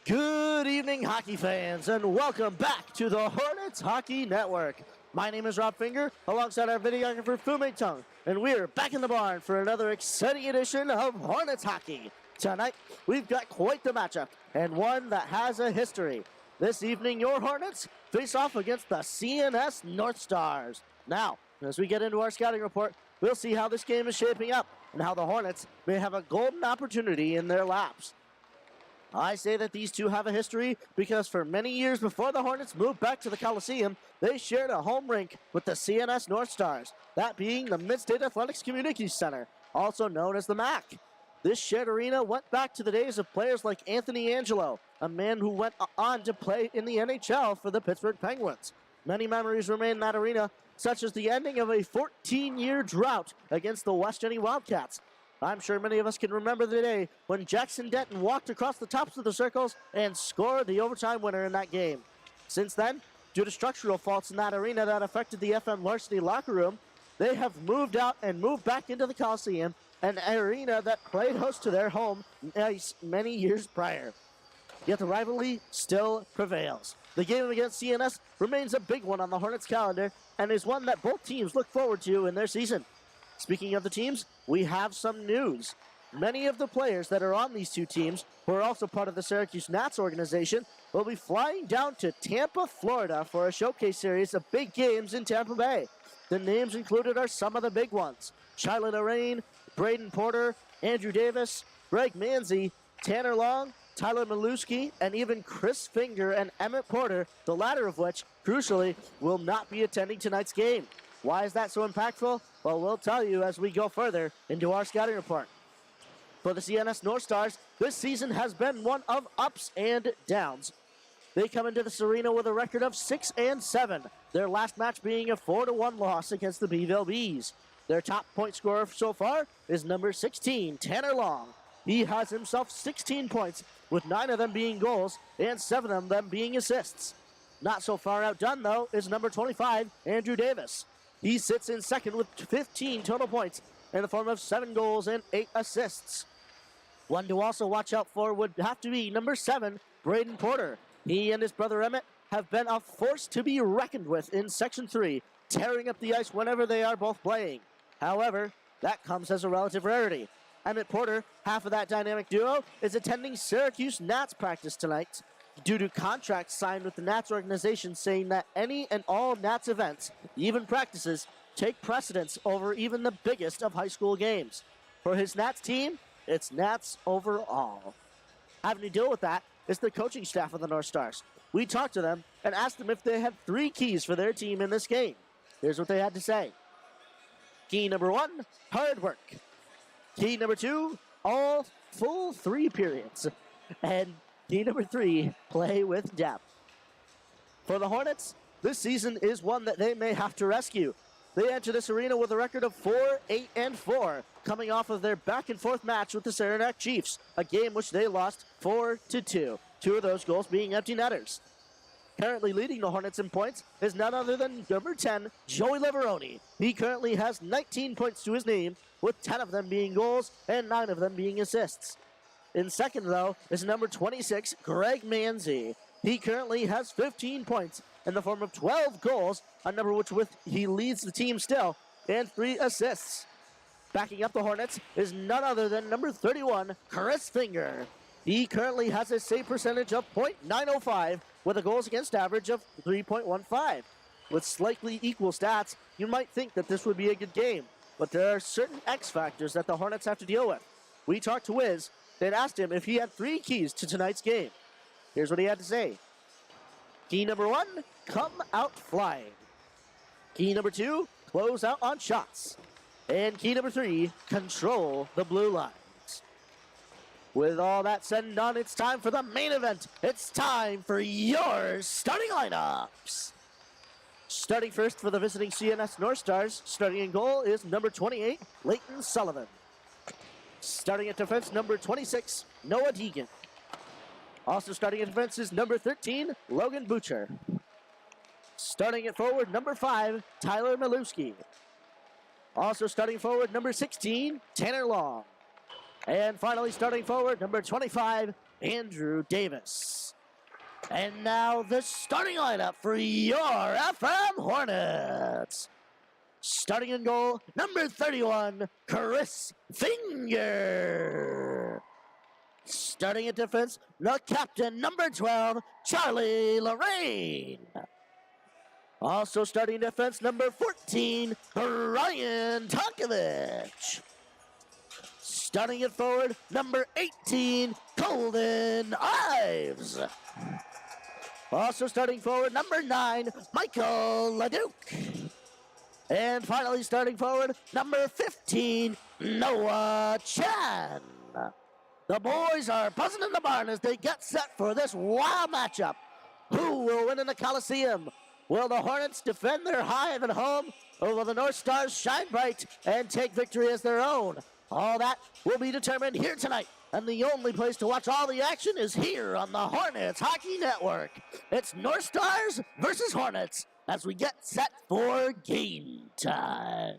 Good evening, hockey fans, and welcome back to the Hornets Hockey Network. My name is Rob Finger, alongside our videographer Fu-Mei Tung, and we're back in the barn for another exciting edition of Hornets Hockey. Tonight, we've got quite the matchup, and one that has a history. This evening, your Hornets face off against the CNS Northstars. Now, as we get into our scouting report, we'll see how this game is shaping up, and how the Hornets may have a golden opportunity in their laps. I say that these two have a history because for many years before the Hornets moved back to the Coliseum, they shared a home rink with the CNS Northstars, that being the Mid-State Athletics Community Center, also known as the MAC. This shared arena went back to the days of players like Anthony Angelo, a man who went on to play in the NHL for the Pittsburgh Penguins. Many memories remain in that arena, such as the ending of a 14-year drought against the West Jenny Wildcats. I'm sure many of us can remember the day when Jackson Denton walked across the tops of the circles and scored the overtime winner in that game. Since then, due to structural faults in that arena that affected the FM Varsity locker room, they have moved out and moved back into the Coliseum, an arena that played host to their home ice many years prior. Yet the rivalry still prevails. The game against CNS remains a big one on the Hornets calendar and is one that both teams look forward to in their season. Speaking of the teams, we have some news. Many of the players that are on these two teams, who are also part of the Syracuse Nats organization, will be flying down to Tampa, Florida for a showcase series of big games in Tampa Bay. The names included are some of the big ones: Chylan Arain, Braden Porter, Andrew Davis, Greg Manzi, Tanner Long, Tyler Maluski, and even Chris Finger and Emmett Porter, the latter of which, crucially, will not be attending tonight's game. Why is that so impactful? Well, we'll tell you as we go further into our scouting report. For the CNS Northstars, this season has been one of ups and downs. They come into this arena with a record of 6-7, their last match being a 4-1 loss against the Beeville Bees. Their top point scorer so far is number 16, Tanner Long. He has himself 16 points, with 9 of them being goals and 7 of them being assists. Not so far outdone, though, is number 25, Andrew Davis. He sits in second with 15 total points in the form of 7 goals and 8 assists. One to also watch out for would have to be number 7, Braden Porter. He and his brother Emmett have been a force to be reckoned with in Section 3, tearing up the ice whenever they are both playing. However, that comes as a relative rarity. Emmett Porter, half of that dynamic duo, is attending Syracuse Nats practice tonight, due to contracts signed with the Nats organization saying that any and all Nats events, even practices, take precedence over even the biggest of high school games. For his Nats team, it's Nats overall. Having to deal with that is the coaching staff of the Northstars. We talked to them and asked them if they had 3 keys for their team in this game. Here's what they had to say. Key number 1, hard work. Key number 2, all full 3 periods. And key number 3, play with depth. For the Hornets, this season is one that they may have to rescue. They enter this arena with a record of 4-8-4, coming off of their back-and-forth match with the Saranac Chiefs, a game which they lost 4-2, 2 of those goals being empty netters. Currently leading the Hornets in points is none other than number 10, Joey Leveroni. He currently has 19 points to his name, with 10 of them being goals and 9 of them being assists. In second, though, is number 26, Greg Manzi. He currently has 15 points in the form of 12 goals, a number which he leads the team still, and 3 assists. Backing up the Hornets is none other than number 31, Chris Finger. He currently has a save percentage of .905 with a goals against average of 3.15. With slightly equal stats, you might think that this would be a good game, but there are certain X factors that the Hornets have to deal with. We talked to Wiz, then asked him if he had 3 keys to tonight's game. Here's what he had to say. Key number 1, come out flying. Key number 2, close out on shots. And key number 3, control the blue lines. With all that said and done, it's time for the main event. It's time for your starting lineups. Starting first for the visiting CNS Northstars, starting in goal is number 28, Leighton Sullivan. Starting at defense, number 26, Noah Deegan. Also starting at defense is number 13, Logan Butcher. Starting at forward, number 5, Tyler Maluski. Also starting forward, number 16, Tanner Long. And finally starting forward, number 25, Andrew Davis. And now the starting lineup for your FM Hornets. Starting in goal, number 31, Chris Finger. Starting at defense, the captain, number 12, Charlie Lorraine. Also starting defense, number 14, Ryan Tonkovich. Starting it forward, number 18, Colden Ives. Also starting forward, number 9, Michael LaDuke. And finally starting forward, number 15, Noah Chan. The boys are buzzing in the barn as they get set for this wild matchup. Who will win in the Coliseum? Will the Hornets defend their hive at home, or will the Northstars shine bright and take victory as their own? All that will be determined here tonight, and the only place to watch all the action is here on the Hornets Hockey Network. It's Northstars versus Hornets as we get set for game time.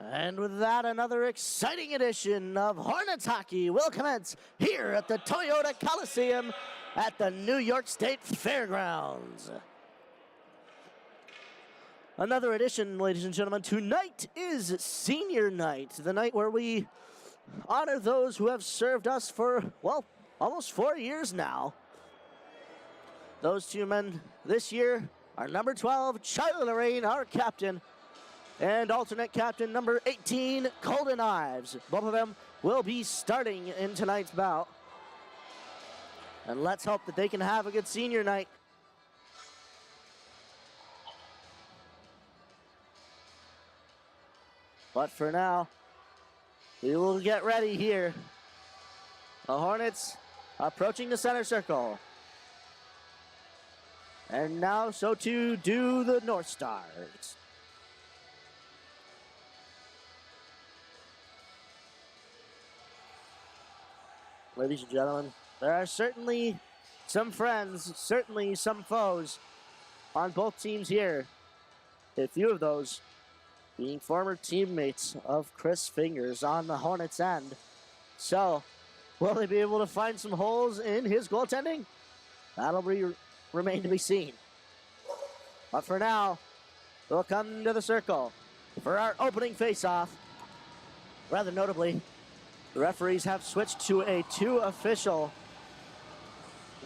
And with that, another exciting edition of Hornets hockey will commence here at the Toyota Coliseum at the New York State Fairgrounds. Another edition, ladies and gentlemen. Tonight is senior night, the night where we honor those who have served us for, well, almost 4 years now. Those two men this year are number 12, Charlie Lorraine, our captain, and alternate captain number 18, Colden Ives. Both of them will be starting in tonight's bout. And let's hope that they can have a good senior night. But for now, we will get ready here. The Hornets approaching the center circle. And now, so too do the Northstars. Ladies and gentlemen, there are certainly some friends, certainly some foes on both teams here. A few of those being former teammates of Chris Fingers on the Hornets end. So, will they be able to find some holes in his goaltending? That'll remain to be seen. But for now, we'll come to the circle for our opening face-off. Rather notably, the referees have switched to a 2 official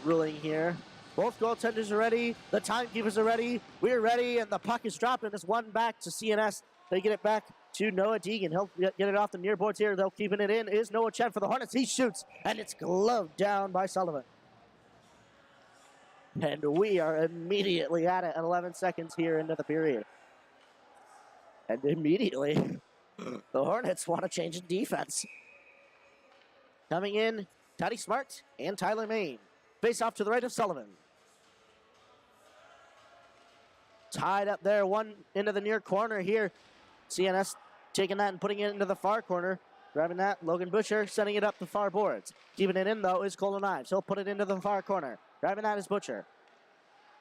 ruling here. Both goaltenders are ready, the timekeepers are ready, we're ready, and the puck is dropped, and it's one back to CNS. They get it back to Noah Deegan. He'll get it off the near boards here. They'll keeping it in. Is Noah Chen for the Hornets. He shoots, and it's gloved down by Sullivan. And we are immediately at it at 11 seconds here into the period. And immediately, the Hornets want to change in defense. Coming in, Toddy Smart and Tyler Main. Face off to the right of Sullivan. Tied up there, one into the near corner here. CNS taking that and putting it into the far corner. Grabbing that, Logan Butcher sending it up the far boards. Keeping it in, though, is Colin Ives. He'll put it into the far corner. Grabbing that is Butcher.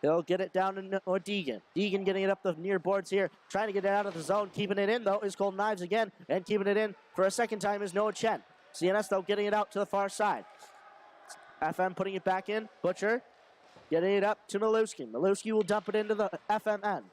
He'll get it down to Deegan. Deegan getting it up the near boards here. Trying to get it out of the zone. Keeping it in, though, is Colin Ives again. And keeping it in for a second time is Noah Chen. CNS, though, getting it out to the far side. FM putting it back in. Butcher getting it up to Maluski. Maluski will dump it into the FM end.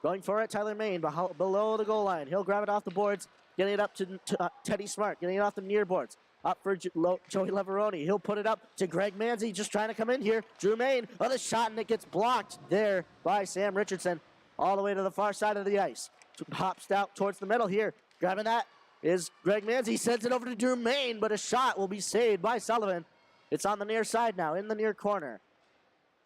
Going for it, Tyler Main below the goal line. He'll grab it off the boards, getting it up to Teddy Smart, getting it off the near boards. Up for Joey Leveroni. He'll put it up to Greg Manzi, just trying to come in here. Drew Main on the shot, and it gets blocked there by Sam Richardson all the way to the far side of the ice. Hops out towards the middle here. Grabbing that is Greg Manzi. Sends it over to Drew Main, but a shot will be saved by Sullivan. It's on the near side now, in the near corner.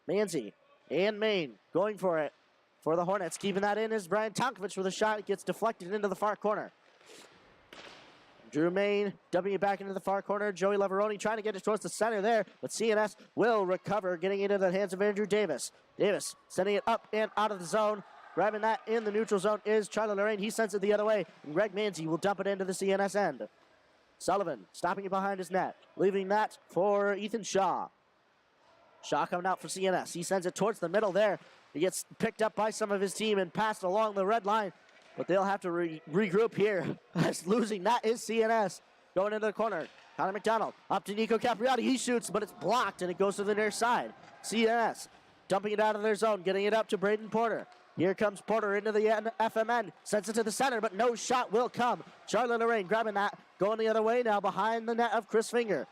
Manzi and Main going for it. For the Hornets, keeping that in is Brian Tonkovich with a shot. It gets deflected into the far corner. Drew Main dumping it back into the far corner. Joey Leveroni trying to get it towards the center there, but CNS will recover, getting it into the hands of Andrew Davis. Davis sending it up and out of the zone. Grabbing that in the neutral zone is Charlie Lorraine. He sends it the other way, and Greg Manzi will dump it into the CNS end. Sullivan stopping it behind his net, leaving that for Ethan Shaw. Shaw coming out for CNS. He sends it towards the middle there. He gets picked up by some of his team and passed along the red line, but they'll have to regroup here. As losing that is CNS. Going into the corner. Connor McDonald up to Nico Capriati. He shoots, but it's blocked, and it goes to the near side. CNS dumping it out of their zone, getting it up to Braden Porter. Here comes Porter into the FMN. Sends it to the center, but no shot will come. Charlotte Lorraine grabbing that. Going the other way now behind the net of Chris Finger.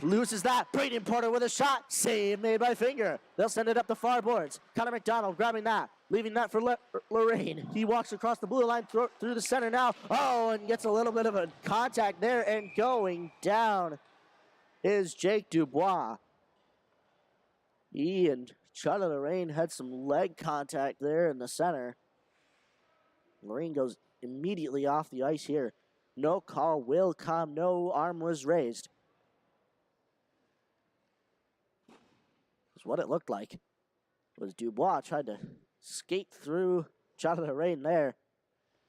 Loses that. Braden Porter with a shot. Save made by Finger. They'll send it up the far boards. Connor McDonald grabbing that. Leaving that for Lorraine. He walks across the blue line through the center now. Oh, and gets a little bit of a contact there. And going down is Jake Dubois. He and Charlie Lorraine had some leg contact there in the center. Lorraine goes immediately off the ice here. No call will come. No arm was raised. What it looked like was Dubois tried to skate through Charlie Lorraine there,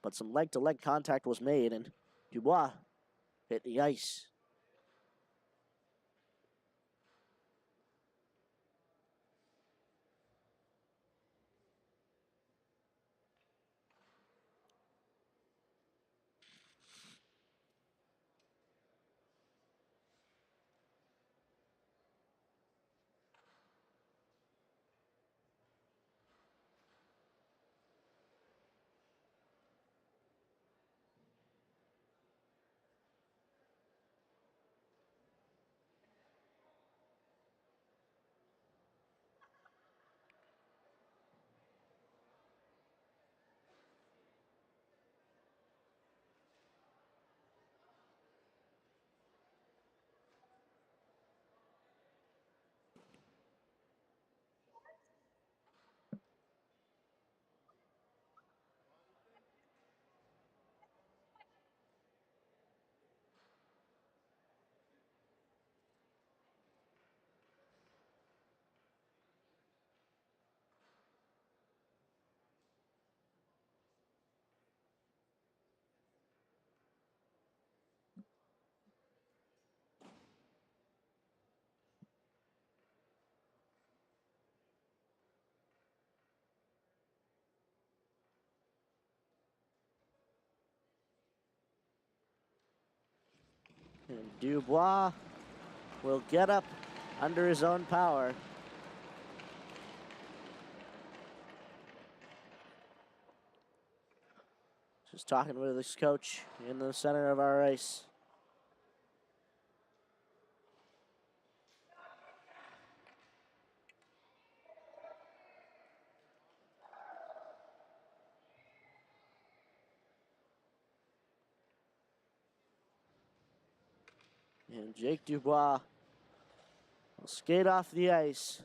but some leg-to-leg contact was made, and Dubois hit the ice. And Dubois will get up under his own power. Just talking with his coach in the center of our ice. And Jake Dubois will skate off the ice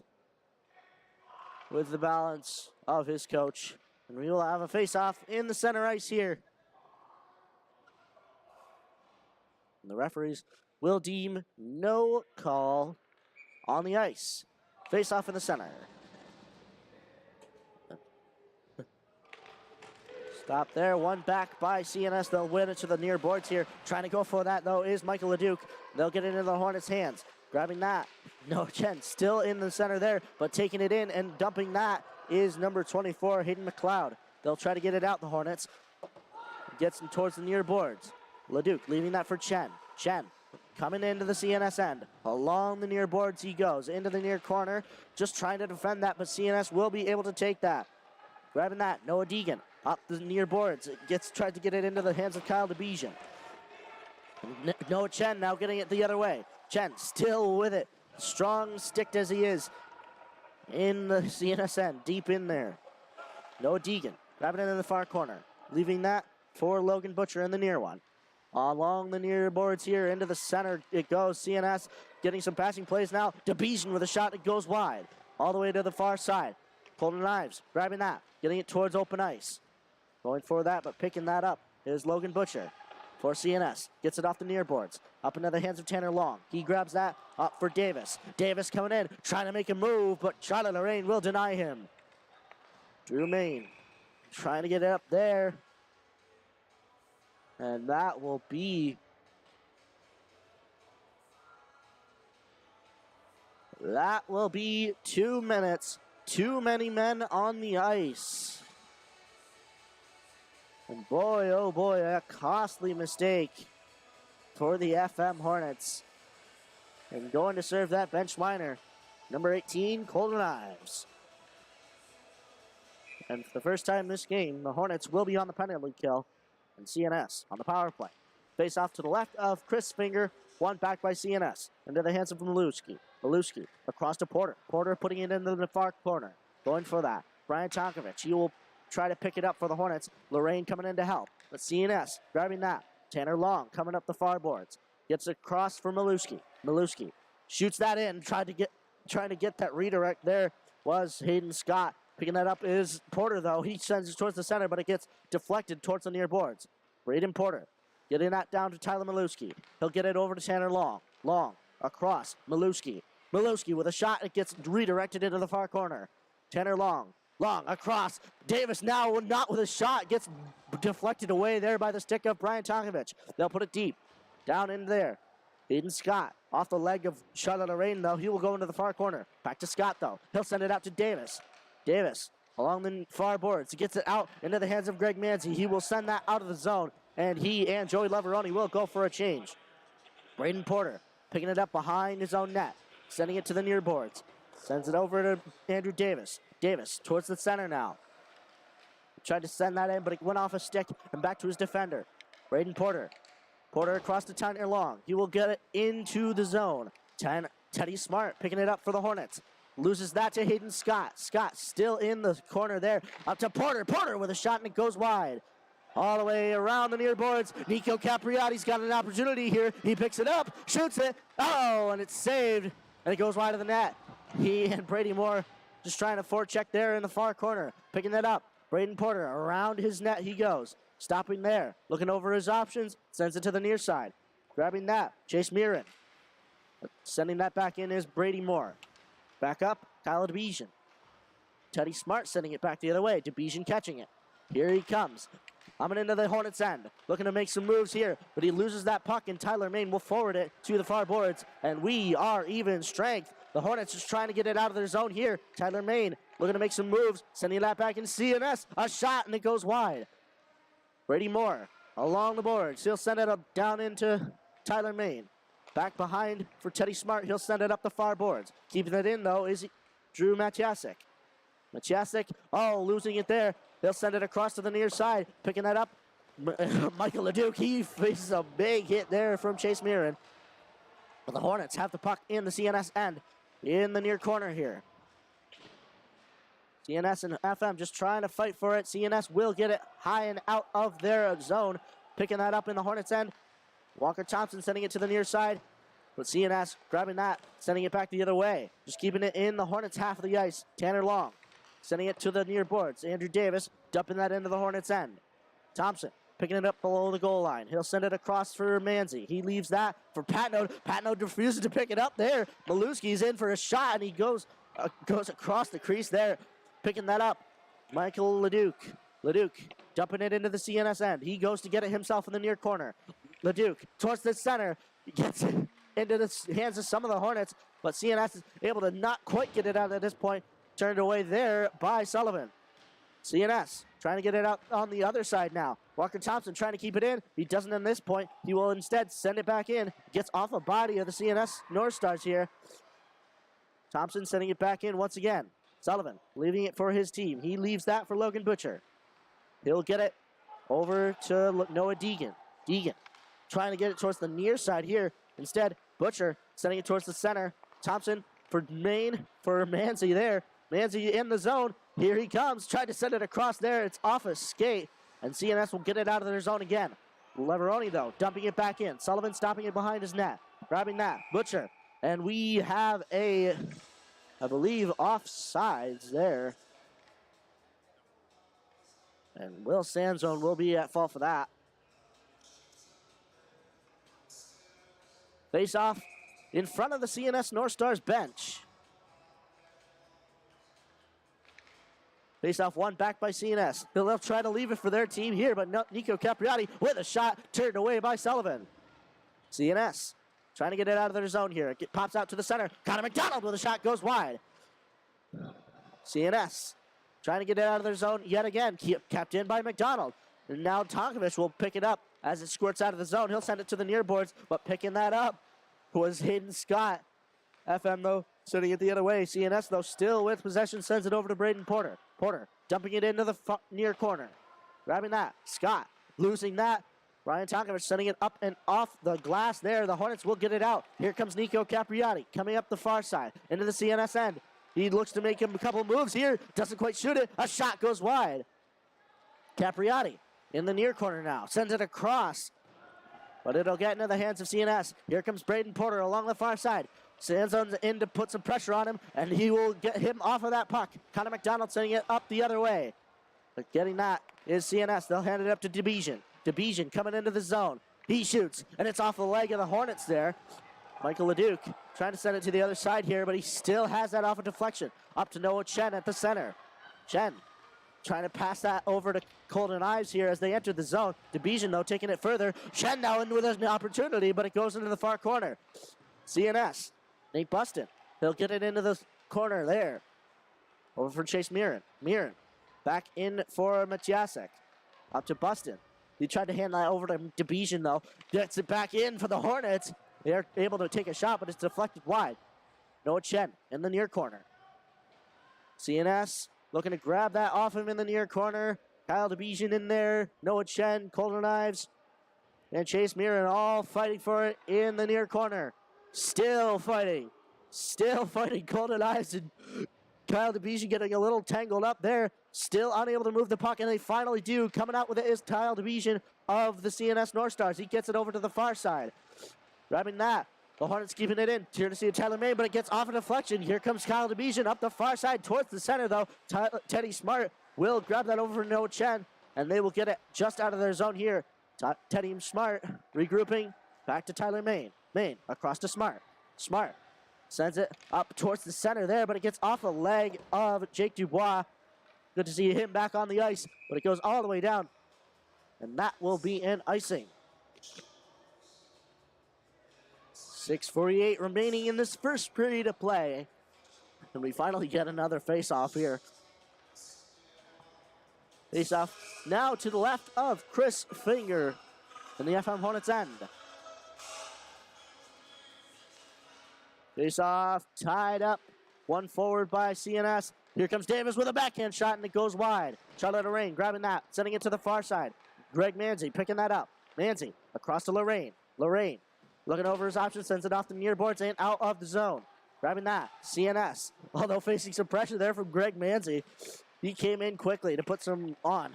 with the balance of his coach. And we will have a face-off in the center ice here. And the referees will deem no call on the ice. Face-off in the center. Stop there, one back by CNS. They'll win it to the near boards here. Trying to go for that, though, is Michael LeDuc. They'll get it into the Hornets' hands. Grabbing that. No, Chen still in the center there, but taking it in and dumping that is number 24, Hayden McLeod. They'll try to get it out, the Hornets. Gets them towards the near boards. LeDuc leaving that for Chen. Chen coming into the CNS end. Along the near boards he goes. Into the near corner. Just trying to defend that, but CNS will be able to take that. Grabbing that, Noah Deegan. Up the near boards. Tried to get it into the hands of Kyle DeBejan. Noah Chen now getting it the other way. Chen still with it. Strong sticked as he is. In the CNS end, deep in there. Noah Deegan grabbing it in the far corner. Leaving that for Logan Butcher in the near one. Along the near boards here, into the center it goes. CNS getting some passing plays now. DeBejan with a shot that goes wide. All the way to the far side. Golden Knives grabbing that. Getting it towards open ice. Going for that, but picking that up is Logan Butcher for CNS. Gets it off the near boards. Up into the hands of Tanner Long. He grabs that up for Davis. Davis coming in, trying to make a move, but Charlotte Lorraine will deny him. Drew Main trying to get it up there. And that will be... That will be 2 minutes. Too many men on the ice. And boy, oh boy, a costly mistake for the FM Hornets. And going to serve that bench liner, number 18, Golden Knives. And for the first time this game, the Hornets will be on the penalty kill. And CNS on the power play. Face off to the left of Chris Finger. One back by CNS. Into the hands of Maluski. Maluski across to Porter. Porter putting it into the far corner. Going for that. Brian Tonkovich. He will try to pick it up for the Hornets. Lorraine coming in to help. But CNS grabbing that. Tanner Long coming up the far boards. Gets across for Maluski. Maluski shoots that in. Trying to get that redirect there was Hayden Scott. Picking that up is Porter, though. He sends it towards the center, but it gets deflected towards the near boards. Braden Porter getting that down to Tyler Maluski. He'll get it over to Tanner Long. Long across. Maluski. Maluski with a shot. It gets redirected into the far corner. Tanner Long. Long across. Davis now not with a shot. Gets deflected away there by the stick of Brian Tonkovich. They'll put it deep. Down in there. Hayden Scott off the leg of Charlotte Lorraine, though. He will go into the far corner. Back to Scott, though. He'll send it out to Davis. Davis along the far boards. He gets it out into the hands of Greg Manzi. He will send that out of the zone, and he and Joey Leveroni will go for a change. Braden Porter picking it up behind his own net, sending it to the near boards. Sends it over to Andrew Davis. Davis towards the center now. Tried to send that in, but it went off a stick and back to his defender. Braden Porter. Porter across to Tanner Long. He will get it into the zone. Teddy Smart picking it up for the Hornets. Loses that to Hayden Scott. Scott still in the corner there. Up to Porter. Porter with a shot, and it goes wide. All the way around the near boards. Nico Capriati's got an opportunity here. He picks it up, shoots it. Oh, and it's saved. And it goes wide of the net. He and Brady Moore just trying to forecheck there in the far corner. Picking that up. Braden Porter around his net he goes. Stopping there. Looking over his options. Sends it to the near side. Grabbing that. Chase Mirren. Sending that back in is Brady Moore. Back up, Kyle DeBejan. Teddy Smart sending it back the other way. DeBejan catching it. Here he comes. Coming into the Hornets' end. Looking to make some moves here, but he loses that puck, and Tyler Main will forward it to the far boards, and we are even strength. The Hornets just trying to get it out of their zone here. Tyler Main looking to make some moves, sending that back in CNS. A shot, and it goes wide. Brady Moore along the boards. He'll send it up down into Tyler Main. Back behind for Teddy Smart. He'll send it up the far boards. Keeping it in, though, is Drew Maciasek. Maciasek, losing it there. He'll send it across to the near side. Picking that up. Michael Leduc, he faces a big hit there from Chase Mirren. But the Hornets have the puck in the CNS end in the near corner here. CNS and FM just trying to fight for it. CNS will get it high and out of their zone. Picking that up in the Hornets end. Walker Thompson sending it to the near side. But CNS grabbing that, sending it back the other way. Just keeping it in the Hornets half of the ice. Tanner Long sending it to the near boards. Andrew Davis dumping that into the Hornets end. Thompson picking it up below the goal line. He'll send it across for Manzi. He leaves that for Patnode. Patnode refuses to pick it up there. Maluski's in for a shot, and he goes across the crease there. Picking that up. Michael Leduc. Leduc dumping it into the CNS end. He goes to get it himself in the near corner. Leduc towards the center. He gets it into the hands of some of the Hornets, but CNS is able to not quite get it out at this point. Turned away there by Sullivan. CNS trying to get it out on the other side now. Walker Thompson trying to keep it in. He doesn't in this point. He will instead send it back in. Gets off a body of the CNS Northstars here. Thompson sending it back in once again. Sullivan leaving it for his team. He leaves that for Logan Butcher. He'll get it over to Noah Deegan. Deegan trying to get it towards the near side here. Instead, Butcher sending it towards the center. Thompson for Maine for Manzi there. Manzi in the zone. Here he comes. Tried to send it across there. It's off a skate. And CNS will get it out of their zone again. Leveroni, though, dumping it back in. Sullivan stopping it behind his net. Grabbing that. Butcher. And we have I believe, offsides there. And Will Sanzone will be at fault for that. Face off in front of the CNS Northstars bench. Face off one back by CNS. They'll try to leave it for their team here, but Nico Capriati with a shot turned away by Sullivan. CNS trying to get it out of their zone here. It pops out to the center. Connor McDonald with a shot goes wide. CNS trying to get it out of their zone yet again. Kept in by McDonald. And now Tonkovich will pick it up as it squirts out of the zone. He'll send it to the near boards, but picking that up was Hayden Scott. FM, though, sending it the other way. CNS, though, still with possession, sends it over to Braden Porter. Porter dumping it into the near corner. Grabbing that. Scott losing that. Ryan Tonkovich sending it up and off the glass there. The Hornets will get it out. Here comes Nico Capriati coming up the far side into the CNS end. He looks to make him a couple moves here. Doesn't quite shoot it. A shot goes wide. Capriati in the near corner now. Sends it across. But it'll get into the hands of CNS. Here comes Braden Porter along the far side. Sanzone's in to put some pressure on him, and he will get him off of that puck. Connor McDonald sending it up the other way. But getting that is CNS. They'll hand it up to DeBejan. DeBejan coming into the zone. He shoots, and it's off the leg of the Hornets there. Michael Leduc trying to send it to the other side here, but he still has that off a deflection. Up to Noah Chen at the center. Chen trying to pass that over to Colton Ives here as they enter the zone. DeBejan, though, taking it further. Chen now in with an opportunity, but it goes into the far corner. CNS. Nate Buston. He'll get it into the corner there. Over for Chase Mirren. Mirren back in for Maciasek. Up to Buston. He tried to hand that over to DeBejan, though. Gets it back in for the Hornets. They're able to take a shot, but it's deflected wide. Noah Chen in the near corner. CNS looking to grab that off him in the near corner. Kyle DeBejan in there. Noah Chen, Colton Ives, and Chase Mirren all fighting for it in the near corner. Still fighting. Still fighting. Colton Ives and Kyle DeBejan getting a little tangled up there. Still unable to move the puck, and they finally do. Coming out with it is Kyle DeBejan of the CNS Northstars. He gets it over to the far side. Grabbing that. The Hornets keeping it in. Here to see Tyler May, but it gets off a deflection. Here comes Kyle DeBejan up the far side towards the center, though. Teddy Smart will grab that over for Noah Chen, and they will get it just out of their zone here. Teddy Smart regrouping. Back to Tyler Main. Main across to Smart. Smart sends it up towards the center there, but it gets off the leg of Jake Dubois. Good to see him back on the ice, but it goes all the way down, and that will be an icing. 6:48 remaining in this first period of play, and we finally get another face-off here. Face-off now to the left of Chris Finger in the FM Hornets end. Face off, tied up. One forward by CNS. Here comes Davis with a backhand shot, and it goes wide. Charlotte Lorraine grabbing that, sending it to the far side. Greg Manzi picking that up. Manzi across to Lorraine. Lorraine looking over his options, sends it off the near boards and out of the zone. Grabbing that, CNS. Although facing some pressure there from Greg Manzi, he came in quickly to put some on.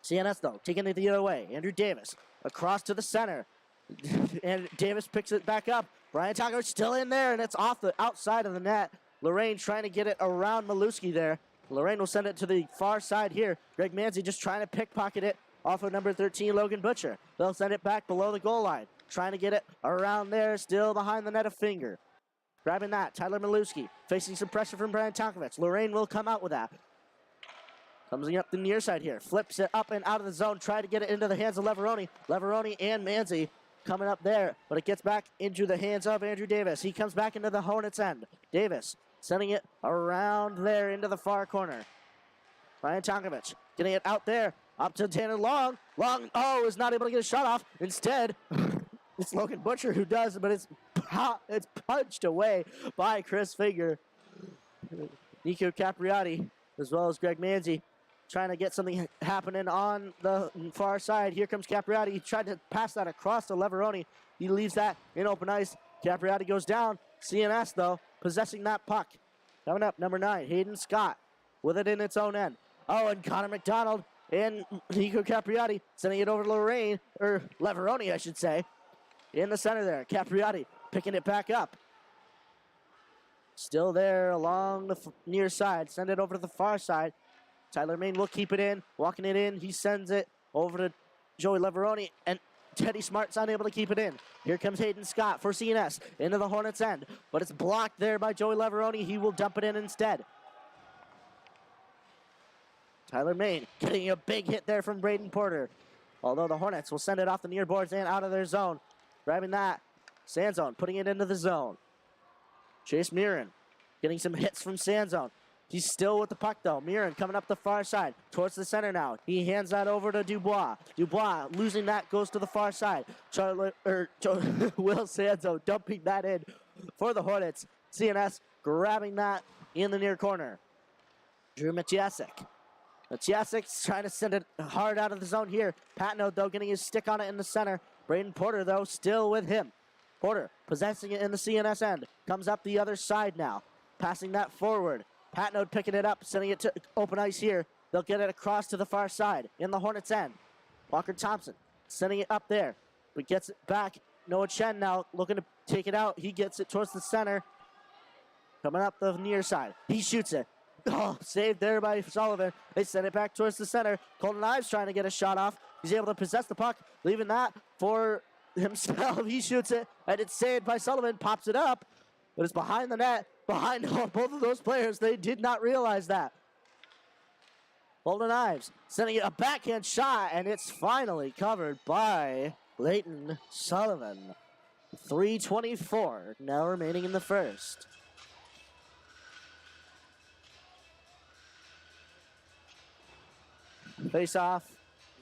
CNS, though, taking it the other way. Andrew Davis across to the center. And Davis picks it back up. Brian Tonkovich still in there, and it's off the outside of the net. Lorraine trying to get it around Maluski there. Lorraine will send it to the far side here. Greg Manzi just trying to pickpocket it off of number 13, Logan Butcher. They'll send it back below the goal line. Trying to get it around there, still behind the net of Finger. Grabbing that, Tyler Maluski facing some pressure from Brian Tonkovich. Lorraine will come out with that. Comes up the near side here. Flips it up and out of the zone. Try to get it into the hands of Leveroni. Leveroni and Manzi coming up there, but it gets back into the hands of Andrew Davis. He comes back into the Hornets end. Davis sending it around there into the far corner. Brian Tonkovich getting it out there. Up to Tanner Long. Long, is not able to get a shot off. Instead, it's Logan Butcher who does, but it's punched away by Chris Finger. Nico Capriati, as well as Greg Manzi, trying to get something happening on the far side. Here comes Capriati. He tried to pass that across to Leveroni. He leaves that in open ice. Capriati goes down. CNS, though, possessing that puck. Coming up, number 9, Hayden Scott, with it in its own end. And Connor McDonald and Nico Capriati sending it over to Lorraine, or Leveroni, I should say. In the center there, Capriati picking it back up. Still there along the near side. Send it over to the far side. Tyler Main will keep it in, walking it in. He sends it over to Joey Leveroni, and Teddy Smart's unable to keep it in. Here comes Hayden Scott for CNS into the Hornets end, but it's blocked there by Joey Leveroni. He will dump it in instead. Tyler Main getting a big hit there from Braden Porter, although the Hornets will send it off the near boards and out of their zone. Grabbing that, Sandzone putting it into the zone. Chase Mirren getting some hits from Sandzone. He's still with the puck, though. Mirren coming up the far side towards the center now. He hands that over to Dubois. Dubois losing that, goes to the far side. Will Sandzone dumping that in for the Hornets. CNS grabbing that in the near corner. Drew Matiasek. Matiasek's trying to send it hard out of the zone here. Patno, though, getting his stick on it in the center. Braden Porter, though, still with him. Porter possessing it in the CNS end. Comes up the other side now. Passing that forward. Patno picking it up, sending it to open ice here. They'll get it across to the far side in the Hornets end. Walker Thompson sending it up there, but gets it back. Noah Chen now looking to take it out. He gets it towards the center. Coming up the near side. He shoots it. Saved there by Sullivan. They send it back towards the center. Colton Ives trying to get a shot off. He's able to possess the puck, leaving that for himself. He shoots it, and it's saved by Sullivan. Pops it up, but it's behind the net. Behind both of those players. They did not realize that. Holden Ives sending it a backhand shot, and it's finally covered by Leighton Sullivan. 3:24 now remaining in the first. Face off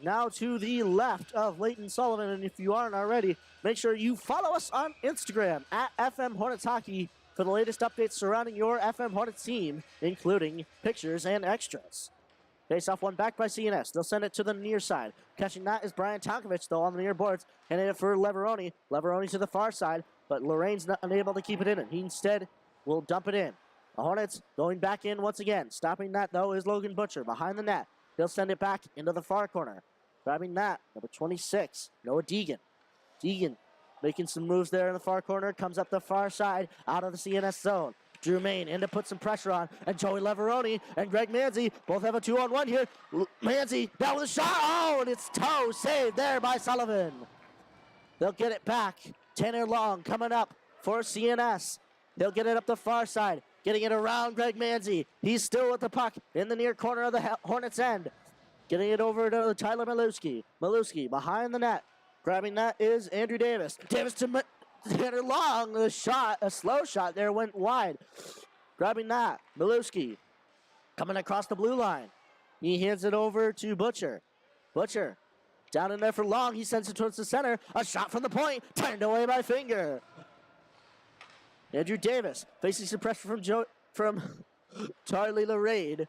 now to the left of Leighton Sullivan, and if you aren't already, make sure you follow us on Instagram at FM Hornets Hockey for the latest updates surrounding your FM Hornets team, including pictures and extras. Face off one back by CNS. They'll send it to the near side. Catching that is Brian Tonkovich, though, on the near boards. Handing it for Leveroni. Leveroni to the far side, but Lorraine's not unable to keep it in. And he instead will dump it in. The Hornets going back in once again. Stopping that, though, is Logan Butcher behind the net. He'll send it back into the far corner. Grabbing that, number 26, Noah Deegan. Deegan making some moves there in the far corner. Comes up the far side, out of the CNS zone. Drew Main in to put some pressure on. And Joey Leveroni and Greg Manzi both have a 2-on-1 here. Manzi down with a shot. And it's toe saved there by Sullivan. They'll get it back. Tanner Long coming up for CNS. They'll get it up the far side. Getting it around Greg Manzi. He's still with the puck in the near corner of the Hornets end. Getting it over to Tyler Maluski. Maluski behind the net. Grabbing that is Andrew Davis. Davis to Tanner Long. The shot, a slow shot there, went wide. Grabbing that, Maluski coming across the blue line. He hands it over to Butcher. Butcher down in there for Long. He sends it towards the center. A shot from the point, turned away by Finger. Andrew Davis facing some pressure from Charlie Lorraine.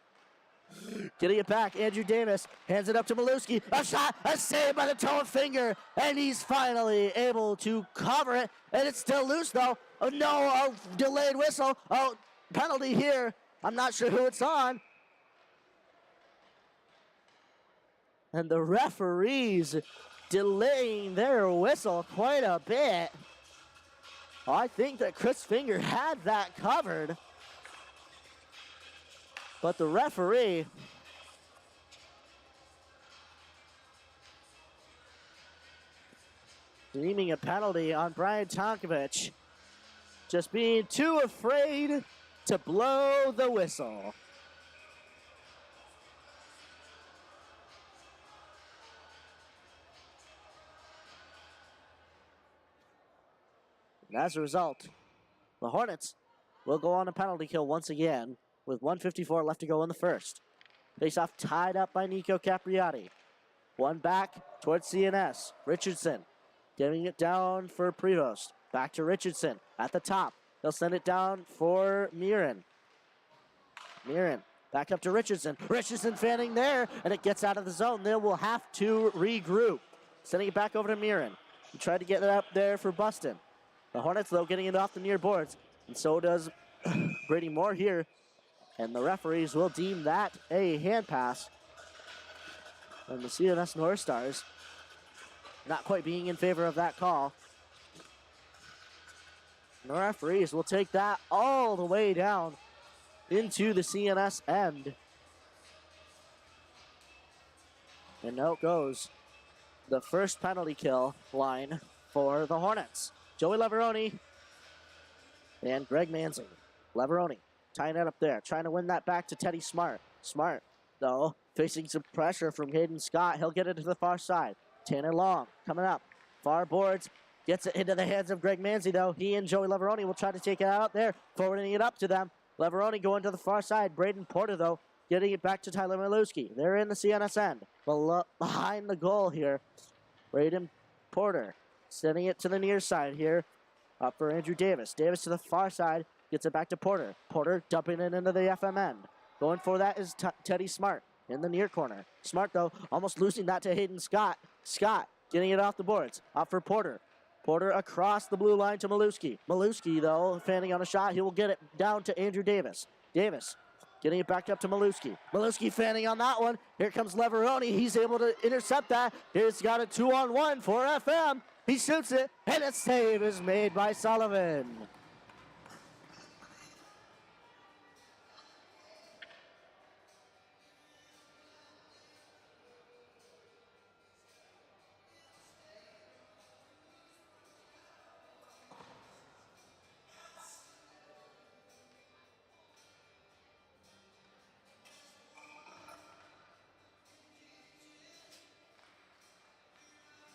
Getting it back, Andrew Davis hands it up to Milewski. A shot, a save by the toe and finger, and he's finally able to cover it, and it's still loose though. Oh no, a delayed whistle. Oh, penalty here. I'm not sure who it's on. And the referees delaying their whistle quite a bit. I think that Chris Finger had that covered. But the referee deeming a penalty on Brian Tonkovich. Just being too afraid to blow the whistle. And as a result, the Hornets will go on a penalty kill once again with 1:54 left to go in the first. Face-off tied up by Nico Capriati. One back towards CNS. Richardson giving it down for Prevost. Back to Richardson at the top. They'll send it down for Mirren. Mirren back up to Richardson. Richardson fanning there, and it gets out of the zone. They will have to regroup. Sending it back over to Mirren. He tried to get it up there for Buston. The Hornets, though, getting it off the near boards. And so does Brady Moore here. And the referees will deem that a hand pass. And the CNS Northstars not quite being in favor of that call. And the referees will take that all the way down into the CNS end. And out goes the first penalty kill line for the Hornets. Joey Leveroni and Greg Manzi. Leveroni tying it up there, trying to win that back to Teddy Smart. Smart, though, facing some pressure from Hayden Scott. He'll get it to the far side. Tanner Long coming up. Far boards, gets it into the hands of Greg Manzi, though. He and Joey Leveroni will try to take it out there, forwarding it up to them. Leveroni going to the far side. Braden Porter, though, getting it back to Tyler Milewski. They're in the CNS end. Behind the goal here, Braden Porter sending it to the near side here. Up for Andrew Davis. Davis to the far side. Gets it back to Porter. Porter dumping it into the FM end. Going for that is Teddy Smart in the near corner. Smart, though, almost losing that to Hayden Scott. Scott getting it off the boards. Up for Porter. Porter across the blue line to Milewski. Milewski, though, fanning on a shot. He will get it down to Andrew Davis. Davis getting it back up to Milewski. Milewski fanning on that one. Here comes Leveroni. He's able to intercept that. He's got a 2-on-1 for FM. He shoots it, and a save is made by Sullivan.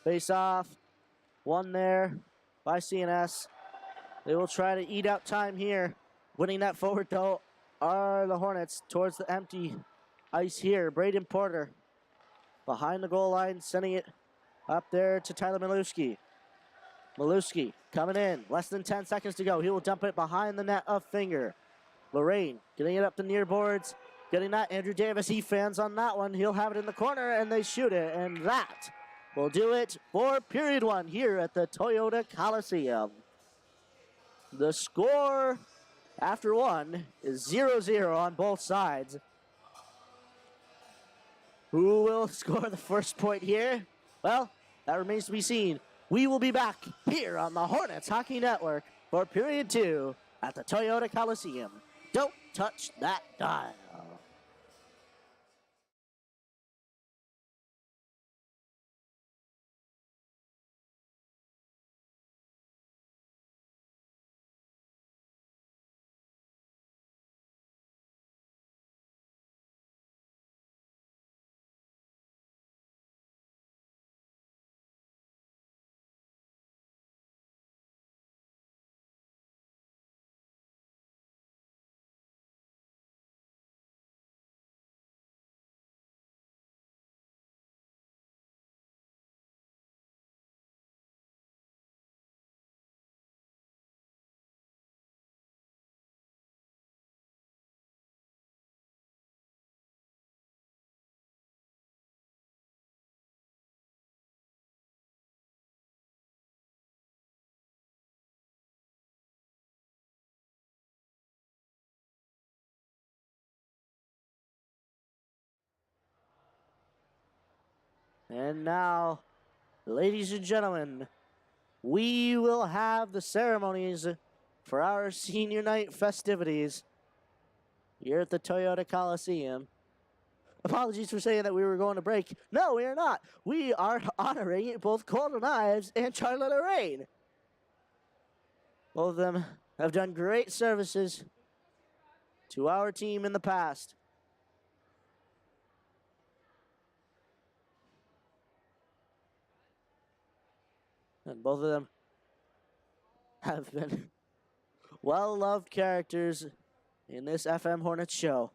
Face off, one there by CNS. They will try to eat out time here. Winning that forward, though, are the Hornets towards the empty ice here. Braden Porter behind the goal line, sending it up there to Tyler Milewski. Milewski coming in, less than 10 seconds to go. He will dump it behind the net of Finger. Lorraine getting it up the near boards, getting that. Andrew Davis, he fans on that one. He'll have it in the corner, and they shoot it, and that will do it for period one here at the Toyota Coliseum. The score after one is 0-0 on both sides. Who will score the first point here? Well, that remains to be seen. We will be back here on the Hornets Hockey Network for period two at the Toyota Coliseum. Don't touch that dial. And now, ladies and gentlemen, we will have the ceremonies for our senior night festivities here at the Toyota Coliseum. Apologies for saying that we were going to break. No, we are not. We are honoring both Golden Knives and Charlotte Lorraine. Both of them have done great services to our team in the past. And both of them have been well-loved characters in this FM Hornets show.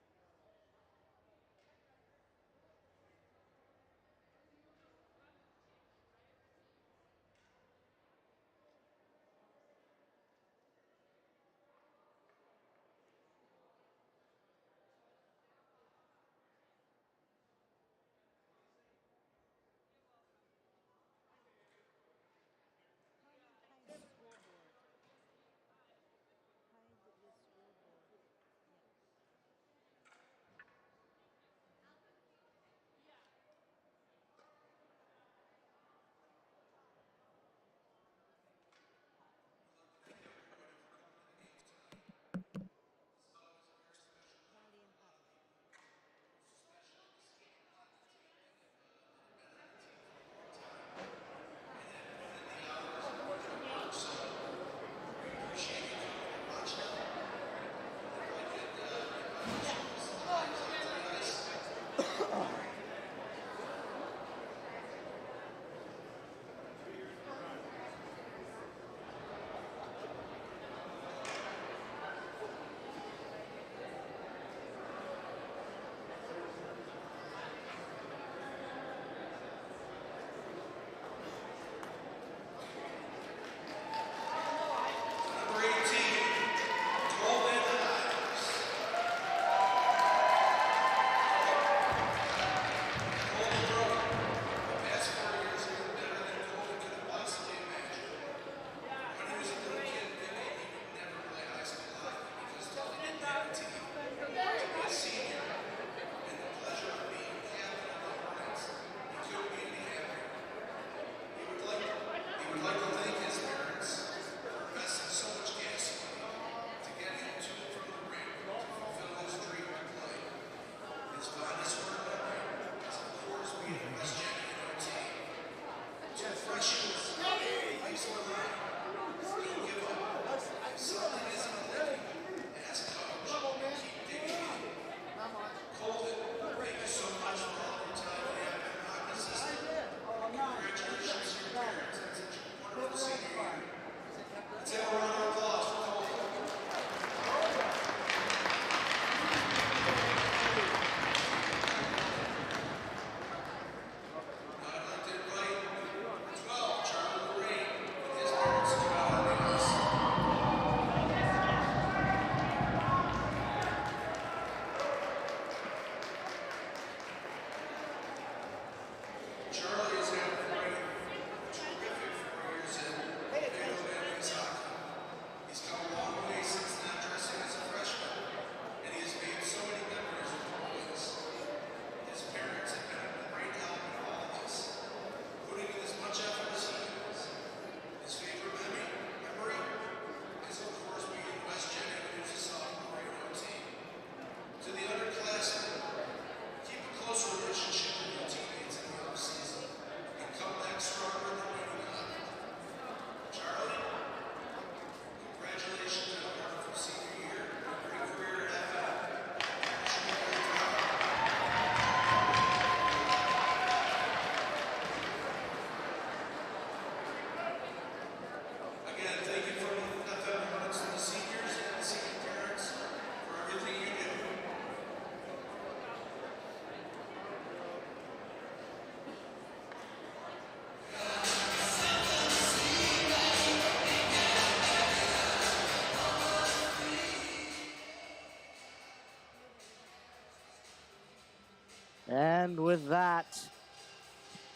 And with that,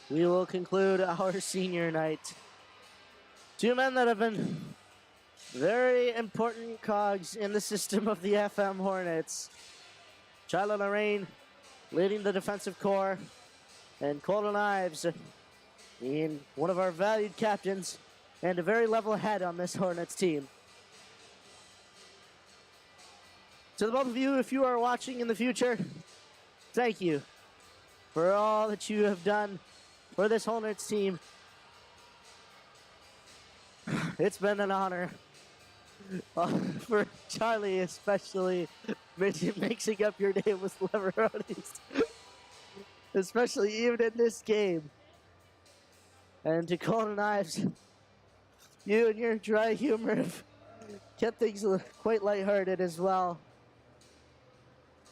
we will conclude our senior night. Two men that have been very important cogs in the system of the FM Hornets. Charlotte Lorraine leading the defensive core, And Colton Ives, being one of our valued captains and a very level head on this Hornets team. To the both of you, if you are watching in the future, thank you for all that you have done for this Hornets team. It's been an honor. For Charlie especially, mixing up your name with Leveronis. Especially even in this game. And to Colton Ives, you and your dry humor have kept things quite lighthearted as well.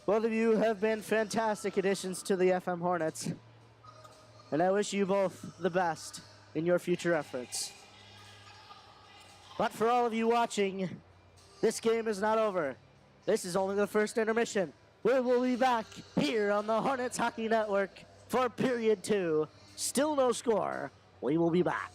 Both of you have been fantastic additions to the FM Hornets. And I wish you both the best in your future efforts. But for all of you watching, this game is not over. This is only the first intermission. We will be back here on the Hornets Hockey Network for period 2. Still no score. We will be back.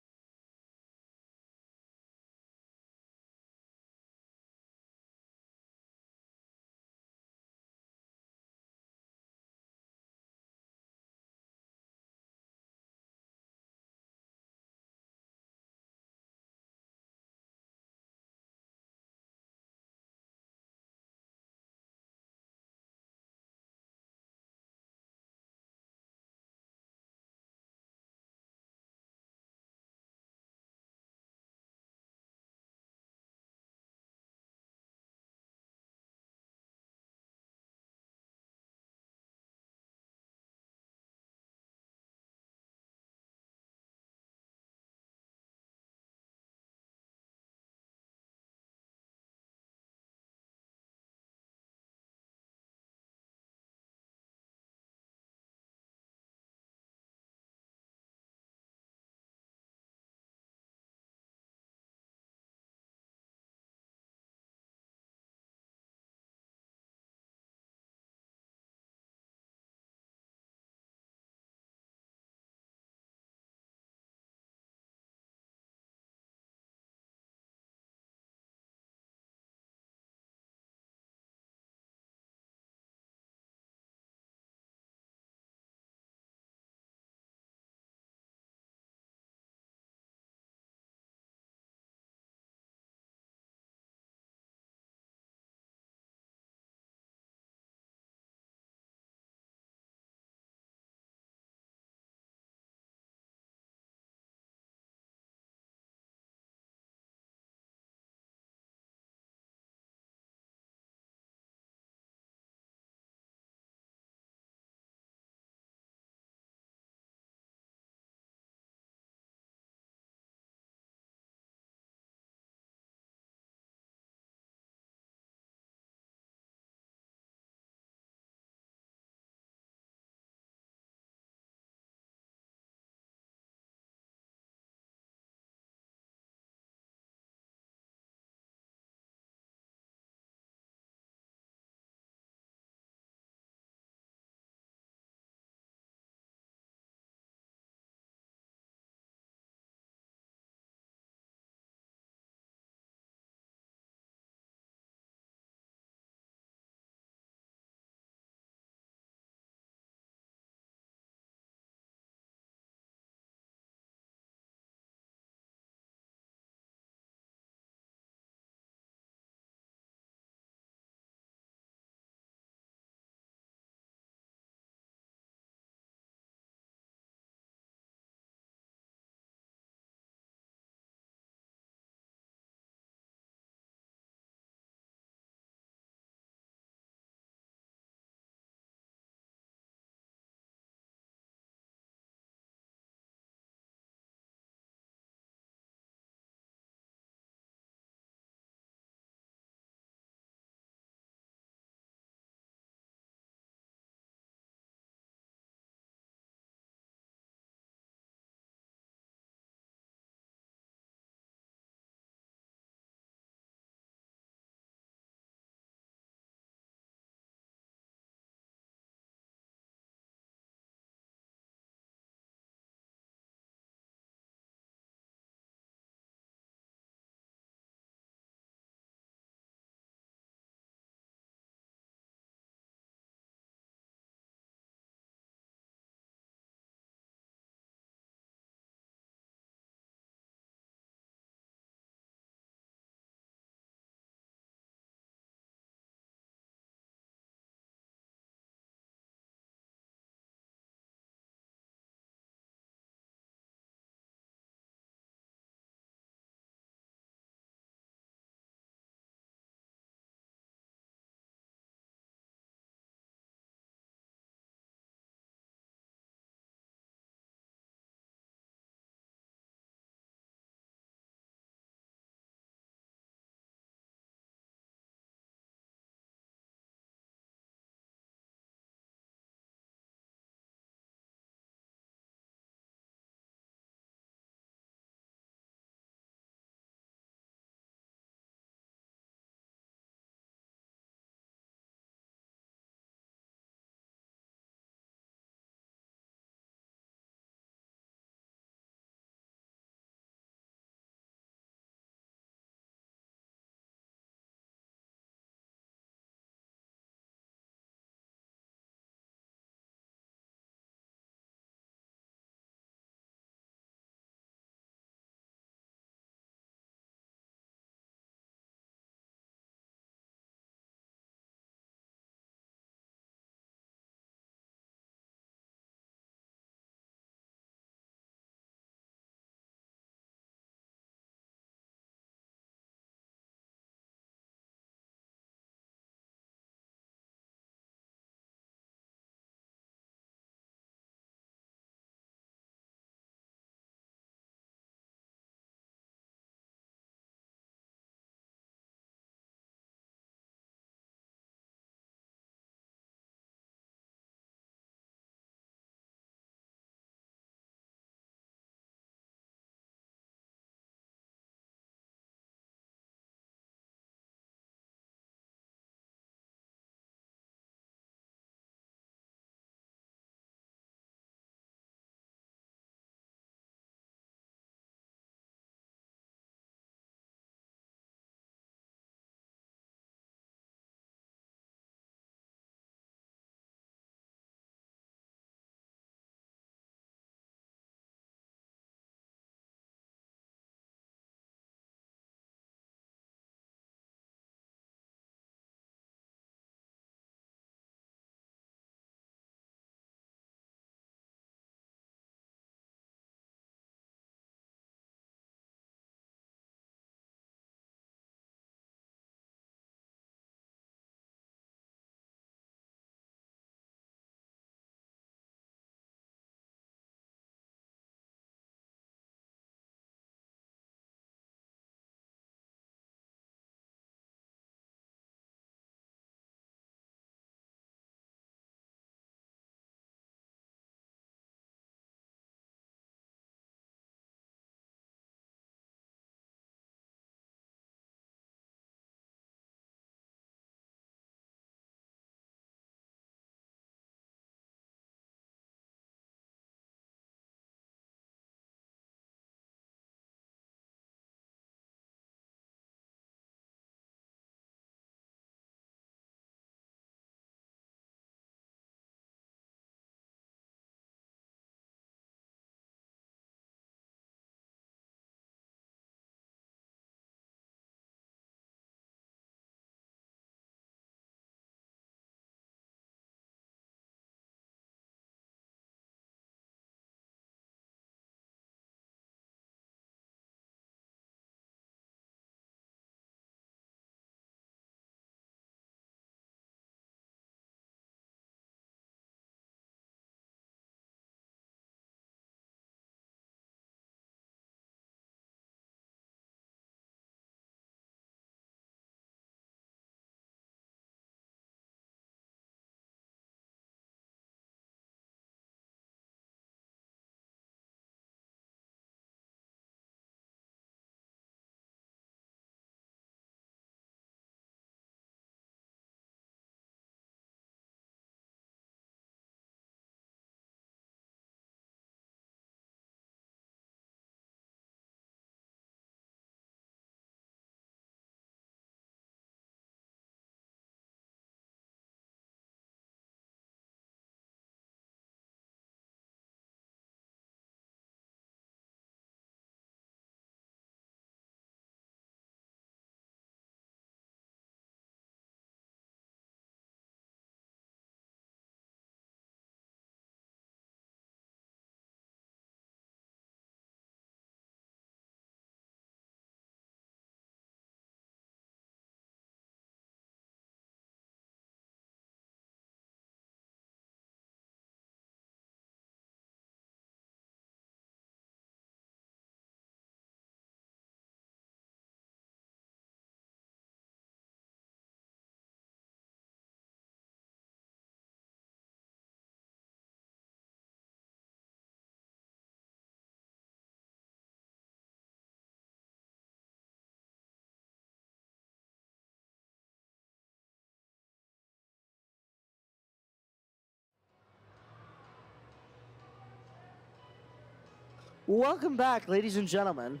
Welcome back, ladies and gentlemen,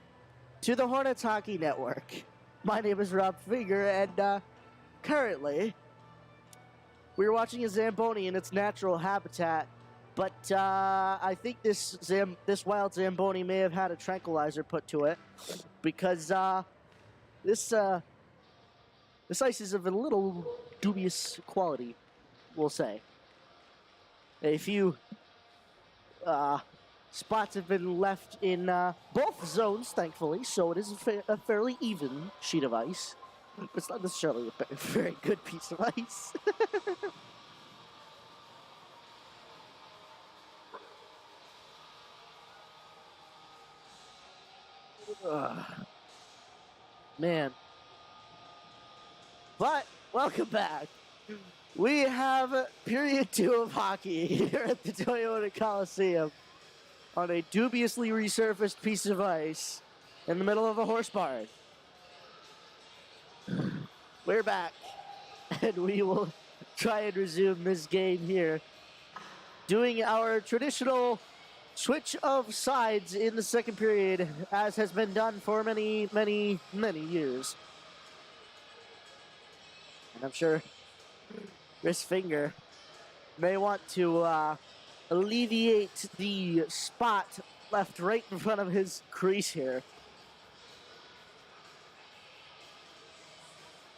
to the Hornets Hockey Network. My name is Rob Finger, and currently, we're watching a Zamboni in its natural habitat, but I think this wild Zamboni may have had a tranquilizer put to it, because this ice is of a little dubious quality, we'll say. A few spots have been left in both zones, thankfully, so it is a fairly even sheet of ice. It's not necessarily a very good piece of ice. Man. But, welcome back. We have period 2 of hockey here at the Toyota Coliseum on a dubiously resurfaced piece of ice in the middle of a horse barn. We're back, and we will try and resume this game here, doing our traditional switch of sides in the second period, as has been done for many, many, many years. And I'm sure Chris Finger may want to alleviate the spot left right in front of his crease here.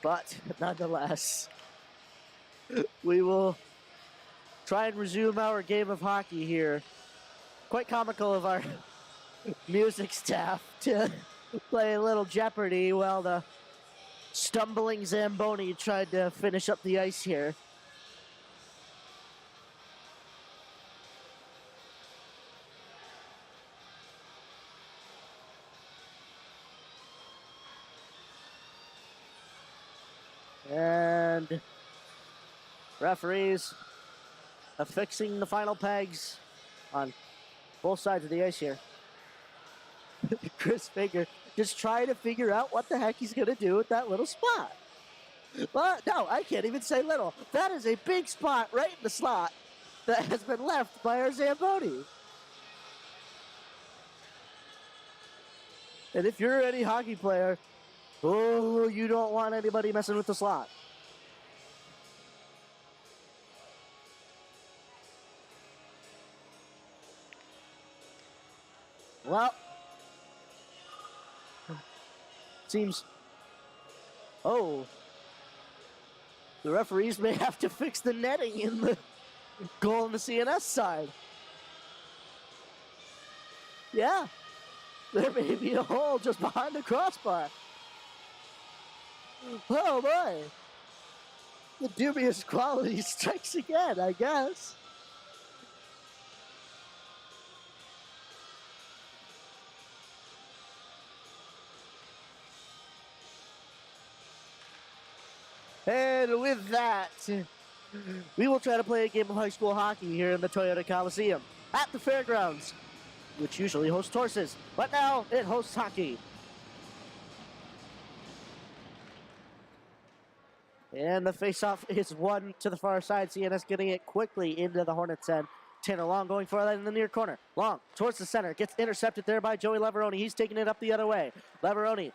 But nonetheless, we will try and resume our game of hockey here. Quite comical of our music staff to play a little Jeopardy while the stumbling Zamboni tried to finish up the ice here. And referees affixing the final pegs on both sides of the ice here. Chris Finger just trying to figure out what the heck he's going to do with that little spot. Well, no, I can't even say little. That is a big spot right in the slot that has been left by our Zamboni. And if you're any hockey player, oh, you don't want anybody messing with the slot. Well, seems, oh, the referees may have to fix the netting in the goal on the CNS side. Yeah, there may be a hole just behind the crossbar. Oh boy, the dubious quality strikes again, I guess. And with that, we will try to play a game of high school hockey here in the Toyota Coliseum at the fairgrounds, which usually hosts horses, but now it hosts hockey. And the face-off is won to the far side. CNS getting it quickly into the Hornets' end. Tanner Long going for that in the near corner. Long towards the center. Gets intercepted there by Joey Leveroni. He's taking it up the other way. Leveroni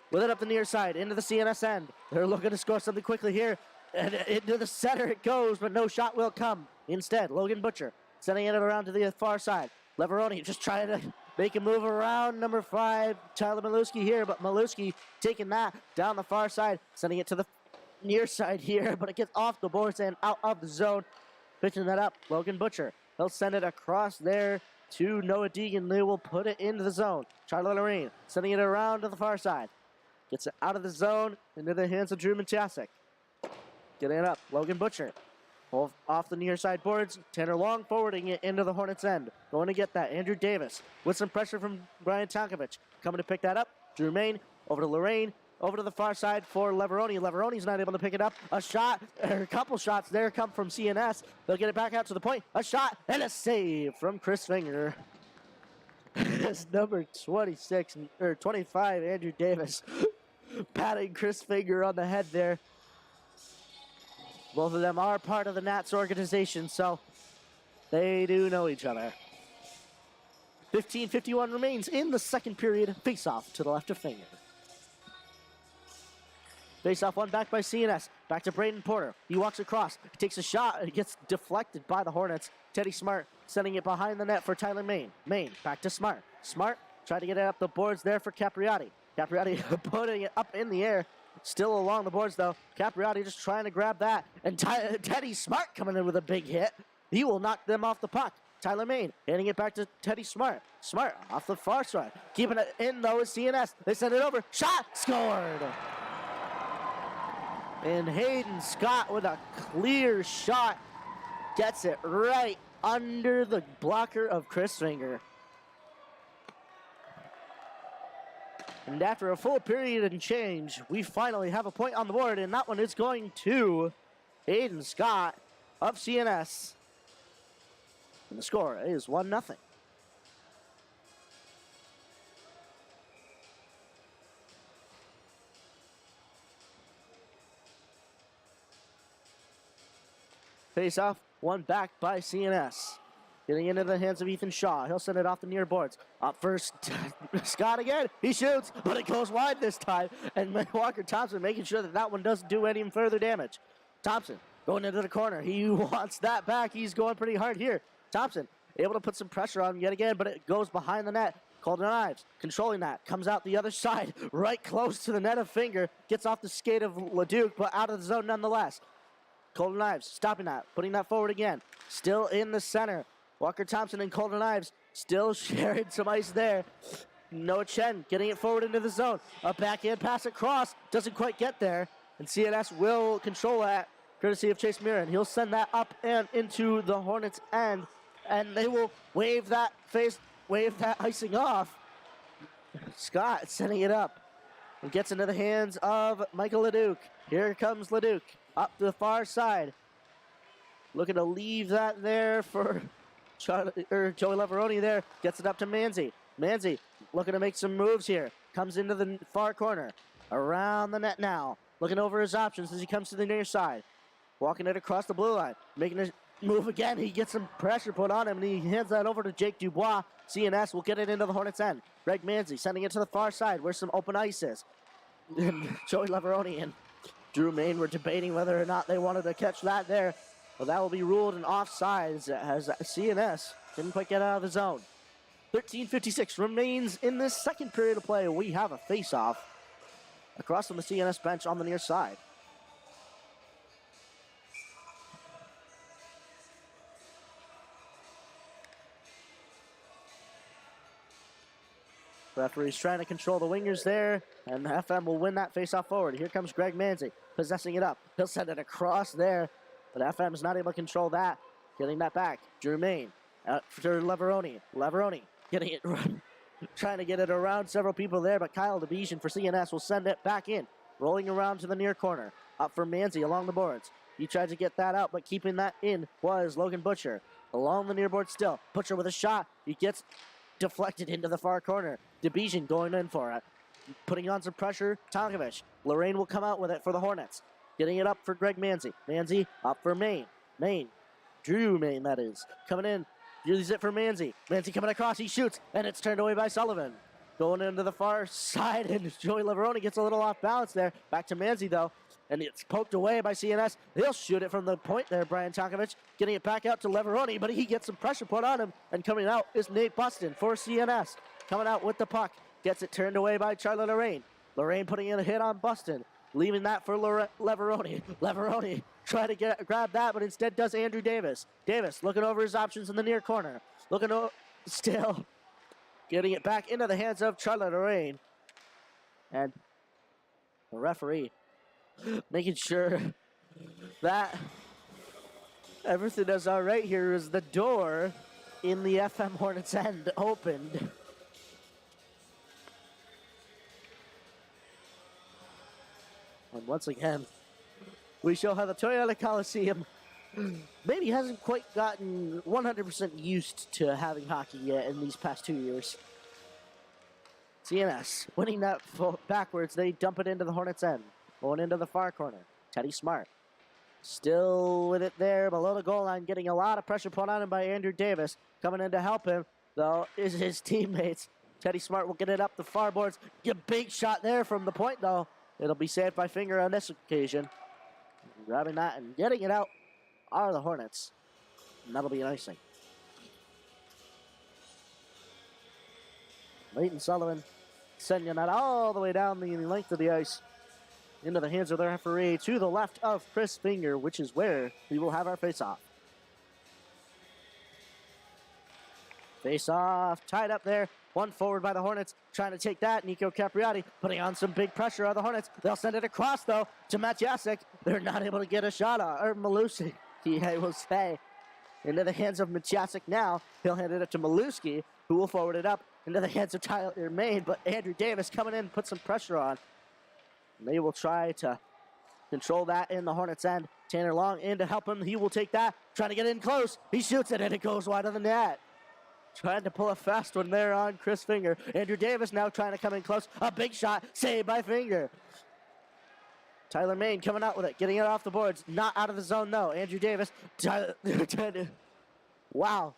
with it up the near side into the CNS end. They're looking to score something quickly here. And into the center it goes, but no shot will come. Instead, Logan Butcher sending it around to the far side. Leveroni just trying to make a move around number 5, Tyler Maluski here, but Maluski taking that down the far side, sending it to the near side here, but it gets off the boards and out of the zone. Pitching that up, Logan Butcher. He'll send it across there to Noah Deegan. They will put it into the zone. Charlie Lorraine sending it around to the far side. Gets it out of the zone into the hands of Drew Machasik. Getting it up, Logan Butcher. Off the near side boards. Tanner Long forwarding it into the Hornets' end. Going to get that. Andrew Davis with some pressure from Brian Tonkovich. Coming to pick that up. Drew Main over to Lorraine. Over to the far side for Leveroni. Leveroni's not able to pick it up. A shot, or a couple shots there come from CNS. They'll get it back out to the point. A shot and a save from Chris Finger. As number 26, or 25, Andrew Davis, patting Chris Finger on the head there. Both of them are part of the Nats organization, so they do know each other. 15:51 remains in the second period. Face-off to the left of Finger. Face-off one back by CNS. Back to Braden Porter. He walks across. He takes a shot. It gets deflected by the Hornets. Teddy Smart sending it behind the net for Tyler Main. Main back to Smart. Smart tried to get it up the boards there for Capriati. Capriati putting it up in the air. Still along the boards, though. Capriati just trying to grab that. And Teddy Smart coming in with a big hit. He will knock them off the puck. Tyler Main hitting it back to Teddy Smart. Smart off the far side. Keeping it in, though, is CNS. They send it over. Shot! Scored! And Hayden Scott with a clear shot. Gets it right under the blocker of Chris Finger. And after a full period and change, we finally have a point on the board, and that one is going to Hayden Scott of CNS. And the score is 1-0. Face off, one back by CNS. Getting into the hands of Ethan Shaw. He'll send it off the near boards. Up first, Scott again. He shoots, but it goes wide this time. And Walker Thompson making sure that that one doesn't do any further damage. Thompson going into the corner. He wants that back. He's going pretty hard here. Thompson able to put some pressure on him yet again, but it goes behind the net. Golden Ives controlling that. Comes out the other side, right close to the net of Finger. Gets off the skate of LeDuc, but out of the zone nonetheless. Golden Ives stopping that, putting that forward again. Still in the center. Walker Thompson and Golden Ives still sharing some ice there. Noah Chen getting it forward into the zone. A backhand pass across. Doesn't quite get there. And CNS will control that, courtesy of Chase Mirren. He'll send that up and into the Hornets' end. And they will wave that icing off. Scott sending it up. And gets into the hands of Michael LeDuc. Here comes LeDuc. Up to the far side. Looking to leave that there for Joey Leveroni there. Gets it up to Manzi. Manzi looking to make some moves here. Comes into the far corner. Around the net now. Looking over his options as he comes to the near side. Walking it across the blue line. Making a move again. He gets some pressure put on him, and he hands that over to Jake Dubois. CNS will get it into the Hornets' end. Greg Manzi sending it to the far side where some open ice is. And Joey Leveroni and Drew Main were debating whether or not they wanted to catch that there. Well, that will be ruled an offsides as CNS didn't quite get out of the zone. 13:56 remains in this second period of play. We have a face-off across from the CNS bench on the near side. Referee's trying to control the wingers there, and FM will win that face-off forward. Here comes Greg Manzi, possessing it up. He'll send it across there, but FM's not able to control that. Getting that back. Drew Main for Leveroni. Leveroni getting it, trying to get it around several people there, but Kyle DeBejan for CNS will send it back in. Rolling around to the near corner. Up for Manzi along the boards. He tried to get that out, but keeping that in was Logan Butcher. Along the near board still. Butcher with a shot. He gets deflected into the far corner. DeBejan going in for it. Putting on some pressure. Tonkovich. Lorraine will come out with it for the Hornets. Getting it up for Greg Manzi. Manzi up for Main. Main. Drew Main, that is. Coming in. Uses it for Manzi. Manzi coming across. He shoots. And it's turned away by Sullivan. Going into the far side. And Joey Leveroni gets a little off balance there. Back to Manzi, though. And it's poked away by CNS. He'll shoot it from the point there, Brian Tonkovich. Getting it back out to Leveroni, but he gets some pressure put on him. And coming out is Nate Buston for CNS. Coming out with the puck. Gets it turned away by Charlie Lorraine. Lorraine putting in a hit on Buston. Leaving that for Leveroni. Leveroni trying to grab that, but instead does Andrew Davis. Davis looking over his options in the near corner. Looking still. Getting it back into the hands of Charlie Lorraine. And the referee making sure that everything is all right here as the door in the FM Hornets end opened. And once again, we show how the Toyota Coliseum maybe hasn't quite gotten 100% used to having hockey yet in these past 2 years. CNS winning that backwards. They dump it into the Hornets' end. Going into the far corner. Teddy Smart. Still with it there below the goal line. Getting a lot of pressure put on him by Andrew Davis. Coming in to help him. though, is his teammates. Teddy Smart will get it up the far boards. Get a big shot there from the point, though. It'll be saved by Finger on this occasion. Grabbing that and getting it out are the Hornets. And that'll be an icing. Leighton Sullivan sending that all the way down the length of the ice into the hands of the referee to the left of Chris Finger, which is where we will have our face-off. Face-off, tied up there. One forward by the Hornets, trying to take that. Nico Capriati putting on some big pressure on the Hornets. They'll send it across, though, to Maciasek. They're not able to get a shot on, or Malusi, I will say. Into the hands of Maciasek now. He'll hand it up to Maluski, who will forward it up into the hands of Tyler Main, but Andrew Davis coming in and put some pressure on. And they will try to control that in the Hornets' end. Tanner Long in to help him. He will take that, trying to get in close. He shoots it, and it goes wide of the net. Trying to pull a fast one there on Chris Finger. Andrew Davis now trying to come in close. A big shot, saved by Finger. Tyler Main coming out with it, getting it off the boards. Not out of the zone, though. Andrew Davis. Wow.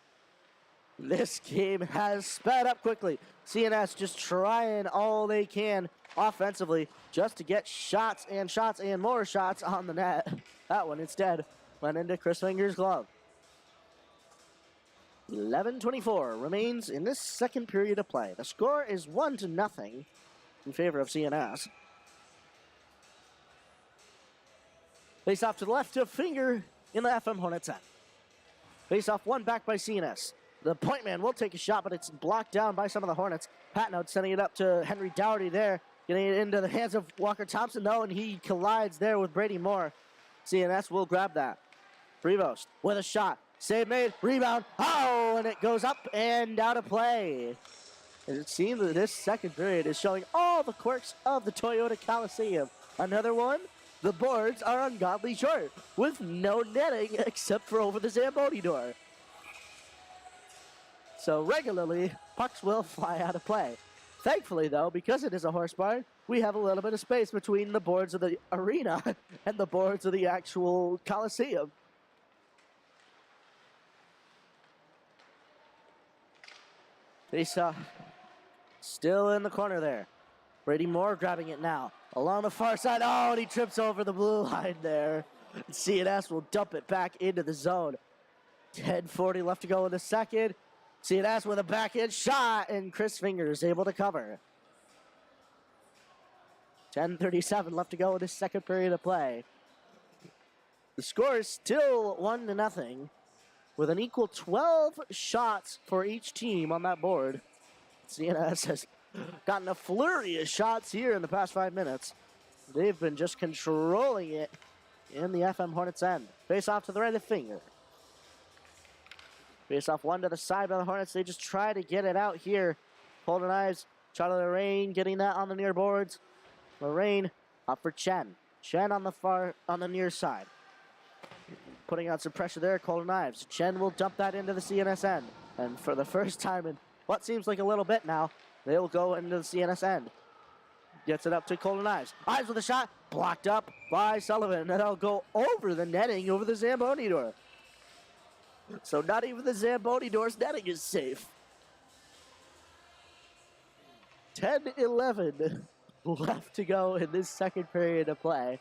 This game has sped up quickly. CNS just trying all they can offensively just to get shots and more shots on the net. That one instead went into Chris Finger's glove. 11:24 remains in this second period of play. The score is 1-0 in favor of CNS. Face off to the left of Finger in the FM Hornets end. Face off one back by CNS. The point man will take a shot, but it's blocked down by some of the Hornets. Patnote sending it up to Henry Dougherty there. Getting it into the hands of Walker Thompson, though, and he collides there with Brady Moore. CNS will grab that. Prevost with a shot. Save made. Rebound. Oh, and it goes up and out of play. And it seems that this second period is showing all the quirks of the Toyota Coliseum. Another one. The boards are ungodly short with no netting except for over the Zamboni door. So regularly, pucks will fly out of play. Thankfully, though, because it is a horse barn, we have a little bit of space between the boards of the arena and the boards of the actual Coliseum. Face-off still in the corner there. Brady Moore grabbing it now. Along the far side. Oh, and he trips over the blue line there. CNS will dump it back into the zone. 10:40 left to go in the second. CNS with a backhand shot, and Chris Finger is able to cover. 10:37 left to go in this second period of play. The score is still 1-0, with an equal 12 shots for each team on that board. CNS has gotten a flurry of shots here in the past 5 minutes. They've been just controlling it in the FM Hornets end. Face off to the right of Finger. Face off one to the side by the Hornets. They just try to get it out here. Golden Knives, Charlie Lorraine getting that on the near boards. Lorraine up for Chen. Chen on the near side. Putting on some pressure there, Golden Knives. Chen will dump that into the CNS end. And for the first time in what seems like a little bit now, they'll go into the CNS end. Gets it up to Golden Knives. Ives with a shot. Blocked up by Sullivan. And that'll go over the netting, over the Zamboni door. So not even the Zamboni door's netting is safe. 10-11 left to go in this second period of play.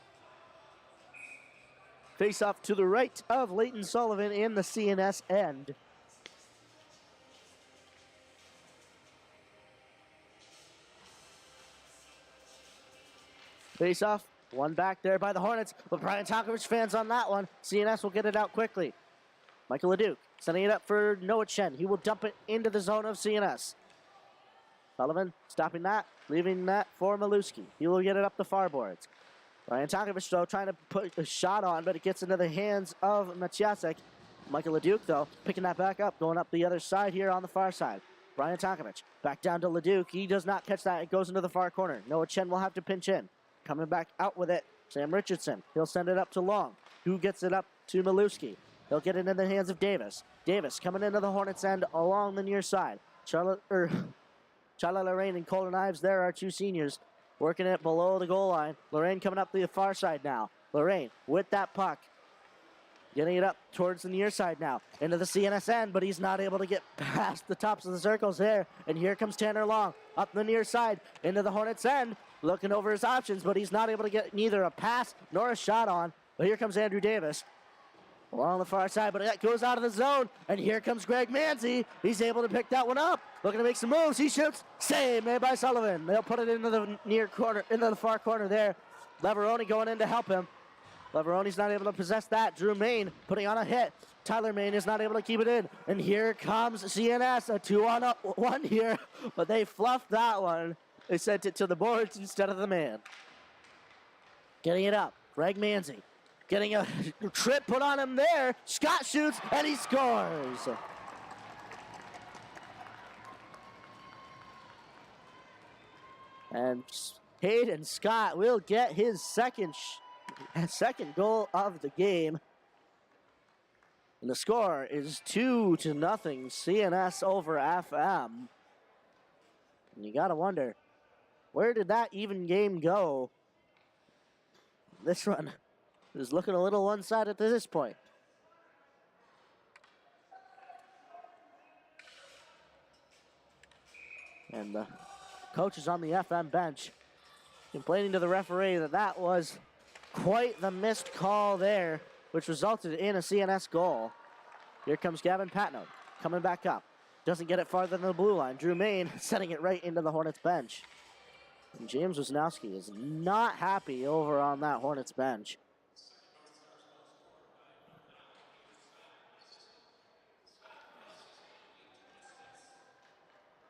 Face off to the right of Leighton Sullivan in the CNS end. Face off, one back there by the Hornets, but Brian Tonkovich fans on that one. CNS will get it out quickly. Michael Leduc sending it up for Noah Chen. He will dump it into the zone of CNS. Sullivan stopping that, leaving that for Maluski. He will get it up the far boards. Brian Tonkovich, though, trying to put a shot on, but it gets into the hands of Maciasek. Michael Leduc, though, picking that back up, going up the other side here on the far side. Brian Tonkovich back down to Leduc. He does not catch that. It goes into the far corner. Noah Chen will have to pinch in. Coming back out with it, Sam Richardson. He'll send it up to Long, who gets it up to Maluski. He'll get it in the hands of Davis. Davis coming into the Hornets end along the near side. Charlotte Lorraine and Golden Knives there are two seniors working it below the goal line. Lorraine coming up the far side now. Lorraine with that puck. Getting it up towards the near side now. Into the CNS end, but he's not able to get past the tops of the circles there. And here comes Tanner Long up the near side into the Hornets end. Looking over his options, but he's not able to get neither a pass nor a shot on. But here comes Andrew Davis. Along the far side, but that goes out of the zone. And here comes Greg Manzi. He's able to pick that one up. Looking to make some moves. He shoots. Save made by Sullivan. They'll put it into the near corner, into the far corner there. Leveroni going in to help him. Leveroni's not able to possess that. Drew Main putting on a hit. Tyler Main is not able to keep it in. And here comes CNS, a 2-on-1 here. But they fluffed that one. They sent it to the boards instead of the man. Getting it up. Greg Manzi. Getting a trip put on him there. Scott shoots, and he scores. And Hayden Scott will get his second goal of the game. And the score is 2-0, CNS over FM. And you gotta wonder, where did that even game go? This one is looking a little one-sided at this point. And the coach is on the FM bench, complaining to the referee that that was quite the missed call there, which resulted in a CNS goal. Here comes Gavin Patno, coming back up. Doesn't get it farther than the blue line. Drew Main setting it right into the Hornets bench. And James Wisnowski is not happy over on that Hornets bench.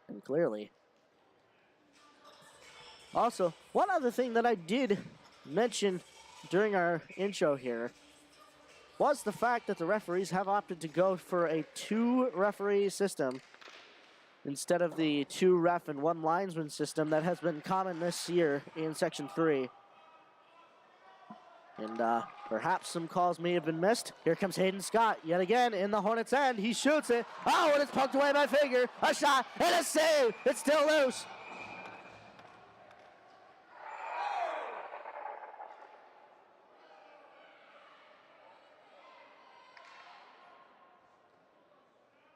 And clearly. Also, one other thing that I did mention during our intro here was the fact that the referees have opted to go for a 2-referee system instead of the 2-ref and 1 linesman system that has been common this year in Section 3. And perhaps some calls may have been missed. Here comes Hayden Scott yet again in the Hornets end. He shoots it. Oh, and it's poked away by Figure. A shot and a save. It's still loose.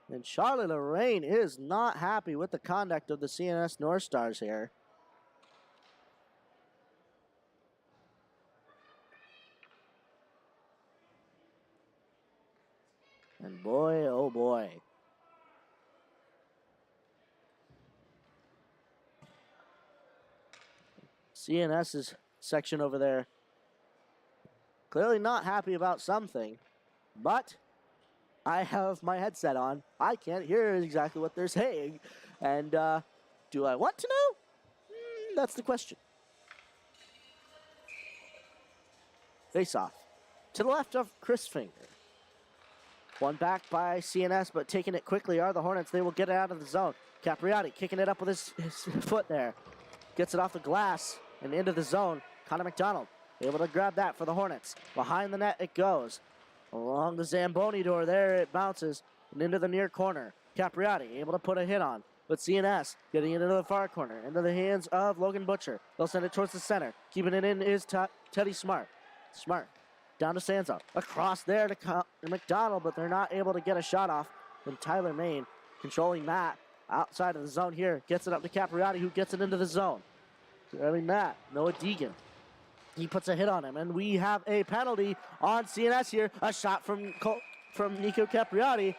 And Charlie Lorraine is not happy with the conduct of the CNS Northstars here. And boy, oh boy. CNS's section over there clearly not happy about something, but I have my headset on. I can't hear exactly what they're saying. And do I want to know? That's the question. Face off. To the left of Chris Finger. One back by CNS, but taking it quickly are the Hornets. They will get it out of the zone. Capriati kicking it up with his foot there. Gets it off the glass and into the zone. Connor McDonald able to grab that for the Hornets. Behind the net it goes. Along the Zamboni door there it bounces and into the near corner. Capriati able to put a hit on. But CNS getting it into the far corner. Into the hands of Logan Butcher. They'll send it towards the center. Keeping it in is Teddy Smart. Smart. Down to Sansa. Across there to McDonald, but they're not able to get a shot off. And Tyler Main controlling that outside of the zone here. Gets it up to Capriati, who gets it into the zone. Grabbing that. Noah Deegan. He puts a hit on him, and we have a penalty on CNS here. A shot from Nico Capriati.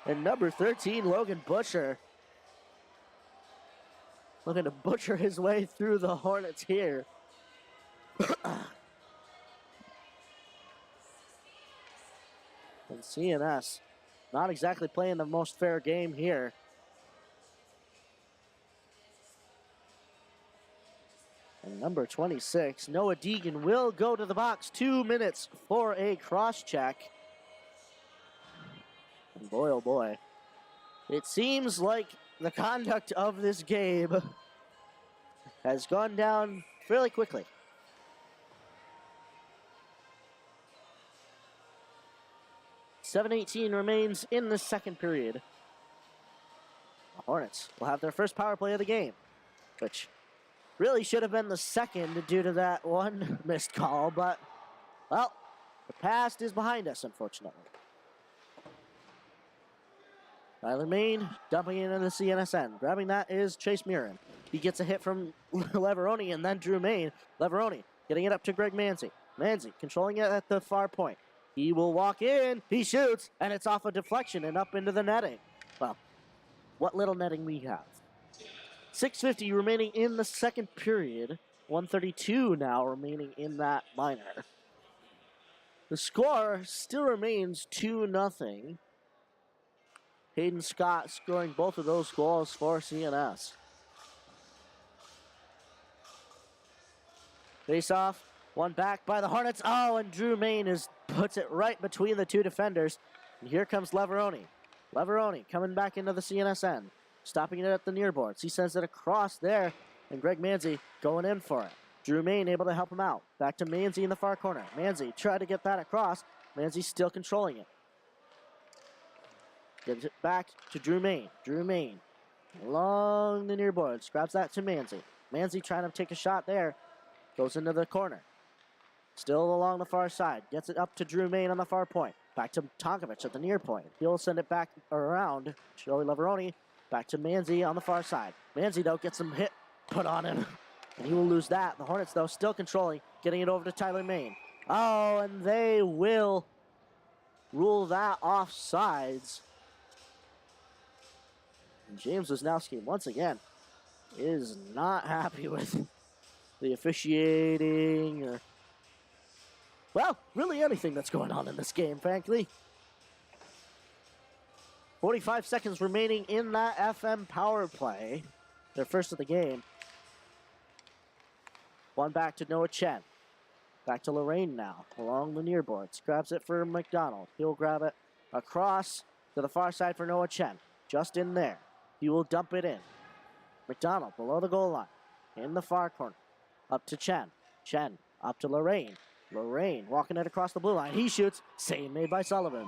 And number 13, Logan Butcher. Looking to butcher his way through the Hornets here. And CNS not exactly playing the most fair game here. And number 26, Noah Deegan, will go to the box. 2 minutes for a cross-check. And boy, oh boy. It seems like the conduct of this game has gone down fairly quickly. .7:18 remains in the second period. The Hornets will have their first power play of the game, which really should have been the second due to that one missed call, but, well, The past is behind us, unfortunately. Tyler Main dumping it into the CNSN. Grabbing that is Chase Murin. He gets a hit from Leveroni and then Drew Main. Leveroni getting it up to Greg Manzi. Manzi controlling it at the far point. He will walk in, he shoots, and it's off a deflection and up into the netting. Well, what little netting we have. 6:50 remaining in the second period. 1:32 now remaining in that minor. The score still remains 2-0. Hayden Scott scoring both of those goals for CNS. Face off, one back by the Hornets. Oh, and Drew Main puts it right between the two defenders. And here comes Leveroni. Leveroni coming back into the CNSN. Stopping it at the near boards. He sends it across there. And Greg Manzi going in for it. Drew Main able to help him out. Back to Manzi in the far corner. Manzi tried to get that across. Manzi still controlling it. Gives it back to Drew Main. Drew Main along the near boards. Grabs that to Manzi. Manzi trying to take a shot there. Goes into the corner. Still along the far side. Gets it up to Drew Main on the far point. Back to Tonkovich at the near point. He'll send it back around. Joey Leveroni. Back to Manzi on the far side. Manzi, though, gets some hit put on him. And he will lose that. The Hornets, though, still controlling. Getting it over to Tyler Main. Oh, and they will rule that offsides. And James Wisnowski, once again, is not happy with the officiating or, well, really anything that's going on in this game, frankly. 45 seconds remaining in that FM power play. Their first of the game. One back to Noah Chen. Back to Lorraine now, along the near boards. Grabs it for McDonald. He'll grab it across to the far side for Noah Chen. Just in there. He will dump it in. McDonald below the goal line. In the far corner. Up to Chen. Chen up to Lorraine. Lorraine walking it across the blue line. He shoots. Save made by Sullivan.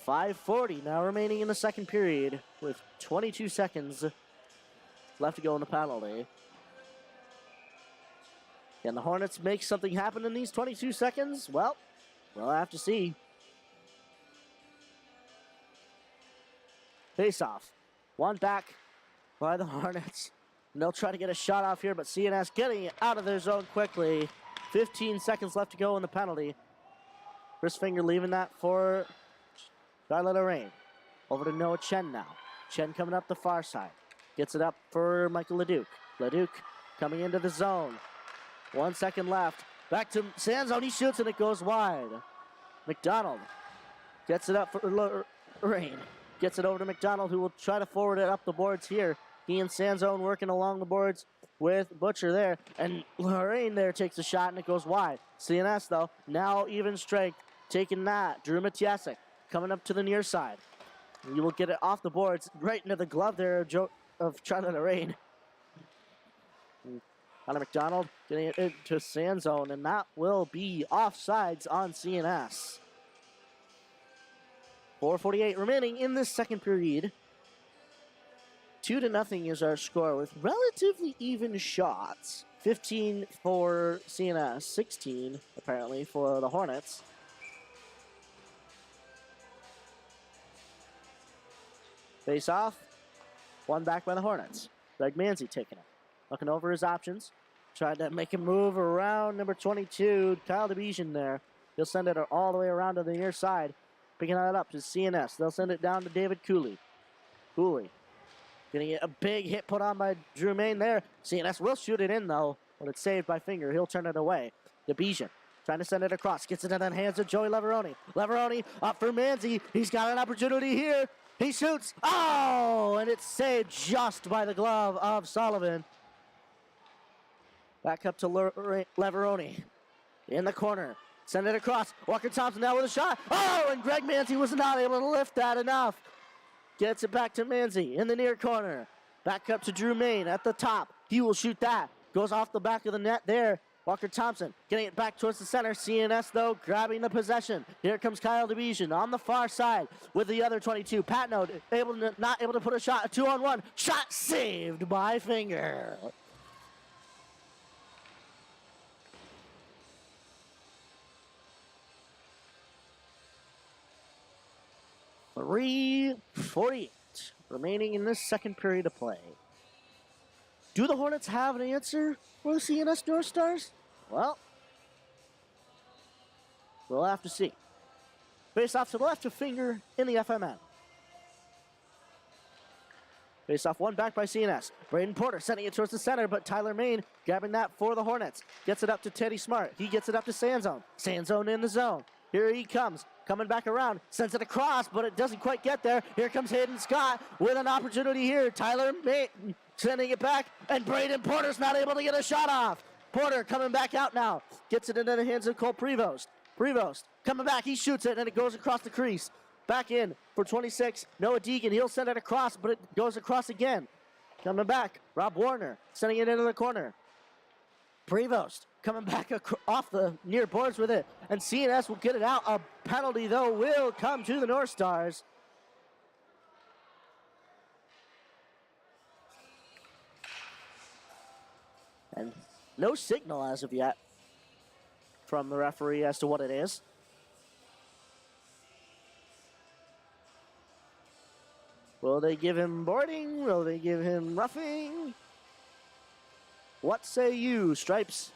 5:40 now remaining in the second period with 22 seconds left to go in the penalty. Can the Hornets make something happen in these 22 seconds? Well, we'll have to see. Face-off. One back by the Hornets. And they'll try to get a shot off here, but CNS getting it out of their zone quickly. 15 seconds left to go in the penalty. Chris Finger leaving that for Skylar Lorraine. Over to Noah Chen now. Chen coming up the far side. Gets it up for Michael LeDuc. LeDuc coming into the zone. 1 second left. Back to Sanzone. He shoots and it goes wide. McDonald gets it up for Lorraine. Gets it over to McDonald, who will try to forward it up the boards here. He and Sanzone working along the boards with Butcher there. And Lorraine there takes a shot and it goes wide. CNS, though, now even strength. Taking that. Drew Matiasek coming up to the near side. You will get it off the boards right into the glove there of Charlie Lorraine. Connor McDonald getting it into Sanzone, and that will be offsides on CNS. 4:48 remaining in this second period. 2-0 is our score with relatively even shots. 15 for CNS, 16 apparently for the Hornets. Face off. One back by the Hornets. Greg Manzi taking it. Looking over his options. Tried to make a move around number 22, Kyle DeBejan there. He'll send it all the way around to the near side. Picking it up to CNS. They'll send it down to David Cooley. Cooley getting a big hit put on by Drew Main there. CNS will shoot it in, though, but it's saved by Finger. He'll turn it away. DeBejan trying to send it across. Gets it in the hands of Joey Leveroni. Leveroni up for Manzi. He's got an opportunity here. He shoots. Oh, and it's saved just by the glove of Sullivan. Back up to Leveroni in the corner. Send it across. Walker Thompson now with a shot. Oh, and Greg Manzi was not able to lift that enough. Gets it back to Manzi in the near corner. Back up to Drew Main at the top. He will shoot that. Goes off the back of the net there. Walker Thompson getting it back towards the center. CNS, though, grabbing the possession. Here comes Kyle DeBejan on the far side with the other 22. Patno not able to put a shot. A 2-on-1. Shot saved by Finger. 3:48 remaining in this second period of play. Do the Hornets have an answer for the CNS Northstars? Well, we'll have to see. Face off to the left of Finger in the FMN. Face off one back by CNS. Braden Porter sending it towards the center, but Tyler Main grabbing that for the Hornets. Gets it up to Teddy Smart. He gets it up to Sandzone. Sandzone in the zone. Here he comes. Coming back around. Sends it across, but it doesn't quite get there. Here comes Hayden Scott with an opportunity here. Tyler Main sending it back, and Braden Porter's not able to get a shot off. Porter coming back out now. Gets it into the hands of Cole Prevost. Prevost coming back. He shoots it, and it goes across the crease. Back in for 26, Noah Deegan. He'll send it across, but it goes across again. Coming back, Rob Warner sending it into the corner. Prevost coming back off the near boards with it, and CNS will get it out. A penalty, though, will come to the Northstars. And no signal as of yet from the referee as to what it is. Will they give him boarding? Will they give him roughing? What say you, Stripes?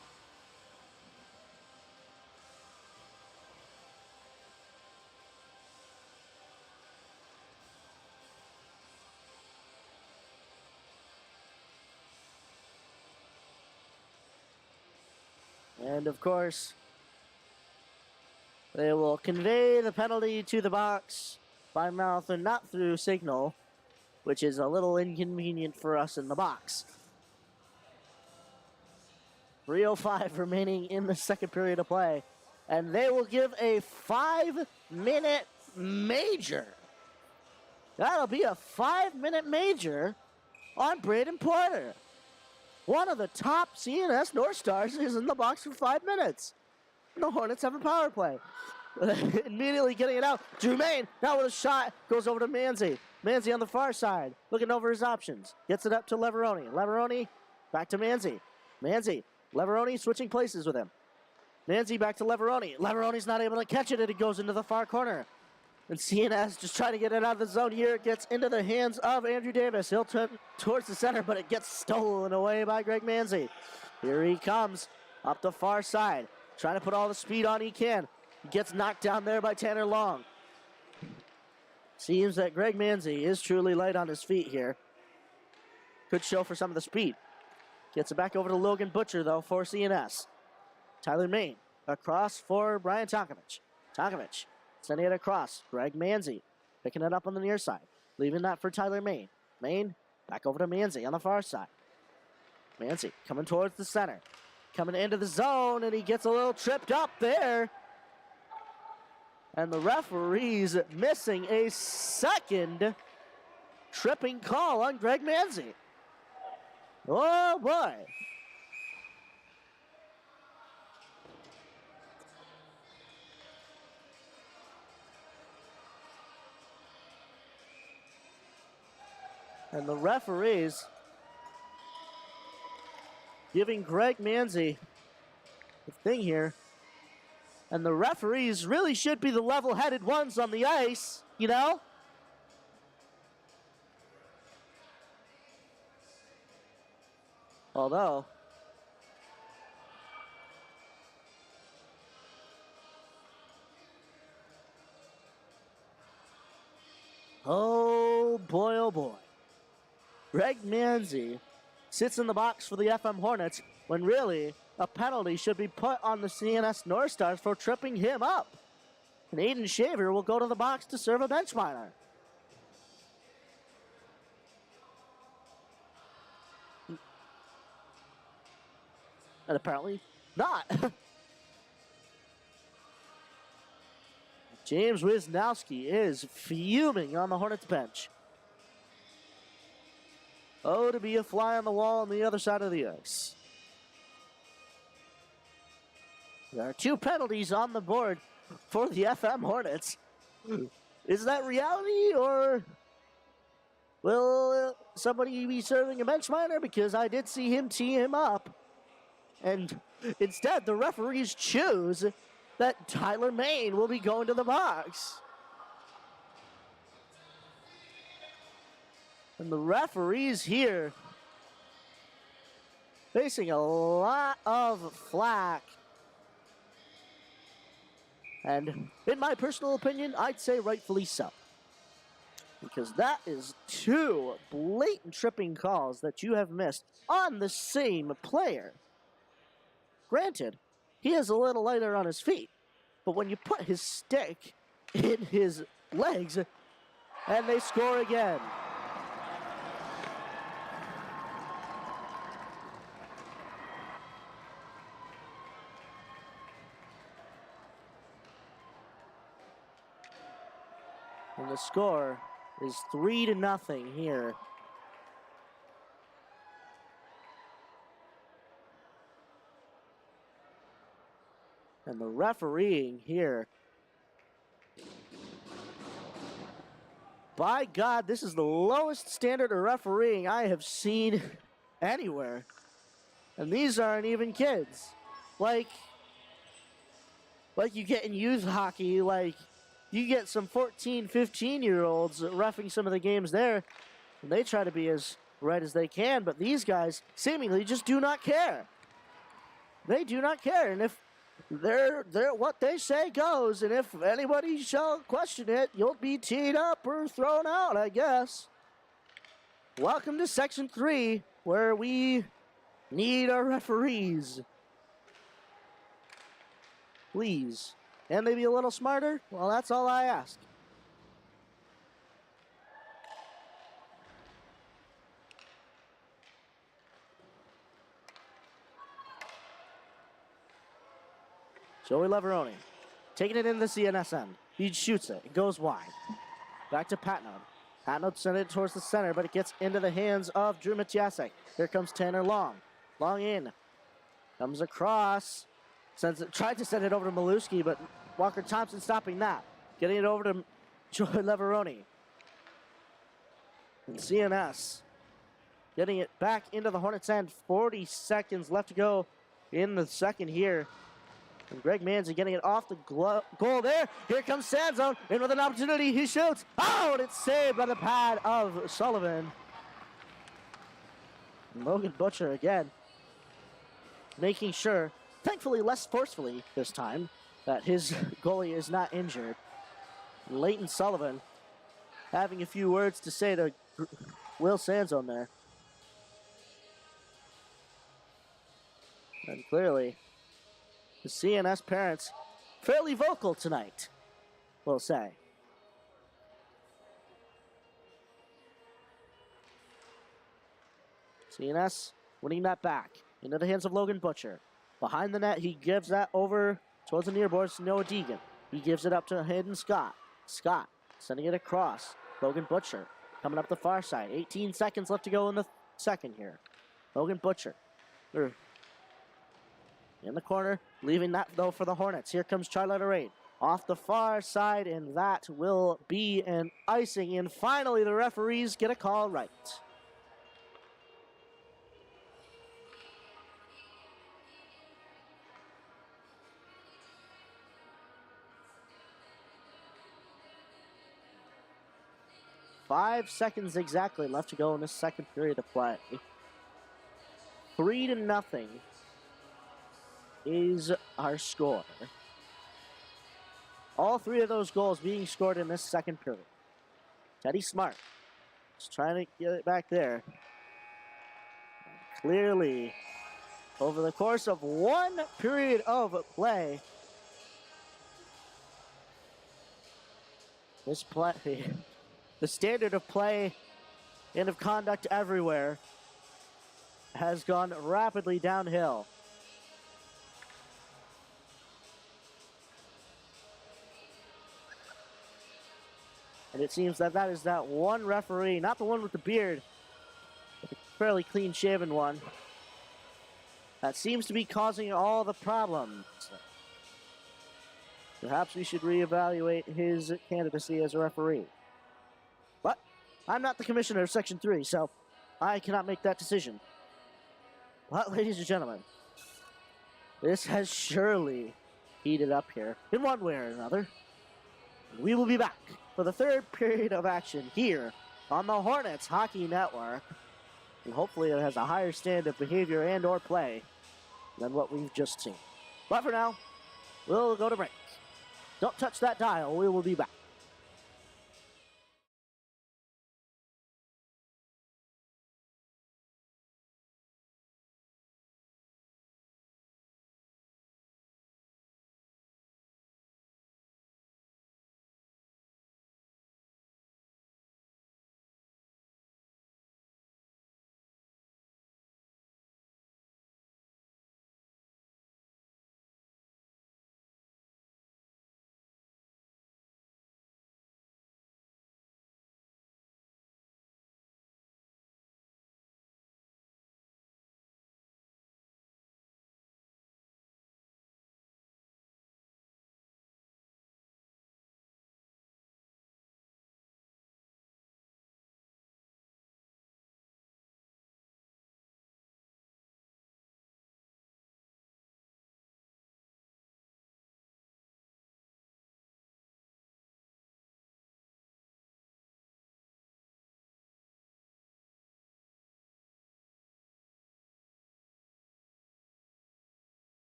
And of course, they will convey the penalty to the box by mouth and not through signal, which is a little inconvenient for us in the box. 3:05 remaining in the second period of play, and they will give a 5-minute major. That'll be a 5-minute major on Braden Porter. One of the top CNS Northstars is in the box for 5 minutes. And the Hornets have a power play. Immediately getting it out. Drew Main now with a shot. Goes over to Manzi. Manzi on the far side. Looking over his options. Gets it up to Leveroni. Leveroni back to Manzi. Manzi. Leveroni switching places with him. Manzi back to Leveroni. Leveroni's not able to catch it, and it goes into the far corner. And CNS just trying to get it out of the zone here. It gets into the hands of Andrew Davis. He'll turn towards the center, but it gets stolen away by Greg Manzi. Here he comes up the far side. Trying to put all the speed on he can. He gets knocked down there by Tanner Long. Seems that Greg Manzi is truly light on his feet here. Could show for some of the speed. Gets it back over to Logan Butcher, though, for CNS. Tyler Main across for Brian Tonkovich. Tonkovich sending it across. Greg Manzi picking it up on the near side. Leaving that for Tyler Main. Main back over to Manzi on the far side. Manzi coming towards the center. Coming into the zone, and he gets a little tripped up there. And the referee's missing a second tripping call on Greg Manzi. Oh, boy. And the referees giving Greg Manzi the thing here. And the referees really should be the level-headed ones on the ice, you know? Although, oh boy. Greg Manzi sits in the box for the FM Hornets when really a penalty should be put on the CNS Northstars for tripping him up. And Aiden Shaver will go to the box to serve a bench minor. And apparently not. James Wisnowski is fuming on the Hornets bench. Oh, to be a fly on the wall on the other side of the ice. There are 2 penalties on the board for the FM Hornets. Is that reality, or will somebody be serving a bench minor? Because I did see him tee him up. And instead, the referees choose that Tyler Main will be going to the box. And the referees here facing a lot of flack. And in my personal opinion, I'd say rightfully so. Because that is 2 blatant tripping calls that you have missed on the same player. Granted, he is a little lighter on his feet, but when you put his stick in his legs, and they score again. And the score is 3-0 here. And the refereeing here. By God, this is the lowest standard of refereeing I have seen anywhere. And these aren't even kids. Like you get in youth hockey, like you get some 14, 15-year-olds reffing some of the games there, and they try to be as right as they can, but these guys seemingly just do not care. They do not care, and if they're what they say goes, and if anybody shall question it, you'll be teed up or thrown out, I guess. Welcome to Section 3, where we need our referees. Please. Can they be a little smarter? Well, that's all I ask. Joey Leveroni taking it in the CNS end. He shoots it. It goes wide. Back to Patnode. Patnode sent it towards the center, but it gets into the hands of Drew Matiasek. Here comes Tanner Long. Long in. Comes across. Tried to send it over to Maluski, but Walker Thompson stopping that. Getting it over to Joey Leveroni. And CNS getting it back into the Hornets' end. 40 seconds left to go in the second here. And Greg Manzi getting it off the goal there. Here comes Sanzone in with an opportunity. He shoots. Oh, and it's saved by the pad of Sullivan. And Logan Butcher again making sure, thankfully less forcefully this time, that his goalie is not injured. Leighton Sullivan having a few words to say to Will Sanzone there. And clearly, the CNS parents fairly vocal tonight, we'll say. CNS winning that back into the hands of Logan Butcher. Behind the net, he gives that over towards the near boards to Noah Deegan. He gives it up to Hayden Scott. Scott sending it across. Logan Butcher coming up the far side. 18 seconds left to go in the second here. Logan Butcher in the corner, leaving that though for the Hornets. Here comes Charlotte Raid off the far side, and that will be an icing. And finally, the referees get a call right. Five seconds exactly left to go in this second period of play. 3-0 is our score. All three of those goals being scored in this second period. Teddy Smart just trying to get it back there. Clearly, over the course of one period of play, this play, the standard of play and of conduct everywhere has gone rapidly downhill. And it seems that that is that one referee, not the one with the beard, but the fairly clean-shaven one, that seems to be causing all the problems. Perhaps we should reevaluate his candidacy as a referee. But I'm not the commissioner of Section 3, so I cannot make that decision. But, ladies and gentlemen, this has surely heated up here in one way or another. We will be back for the third period of action here on the Hornets Hockey Network. And hopefully it has a higher standard of behavior and or play than what we've just seen. But for now, we'll go to break. Don't touch that dial. We will be back.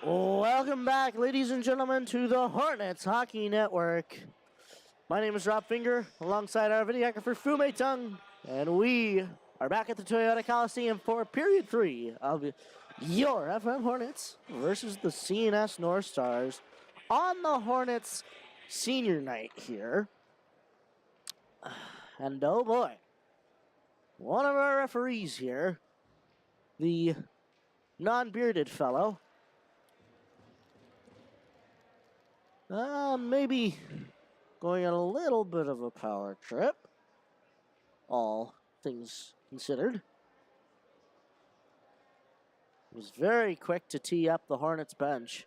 Welcome back, ladies and gentlemen, to the Hornets Hockey Network. My name is Rob Finger, alongside our videographer Fu-Mei Tung, and we are back at the Toyota Coliseum for Period 3 of your FM Hornets versus the CNS Northstars on the Hornets senior night here. And oh boy, one of our referees here, the non-bearded fellow, maybe going on a little bit of a power trip, all things considered. Was very quick to tee up the Hornets bench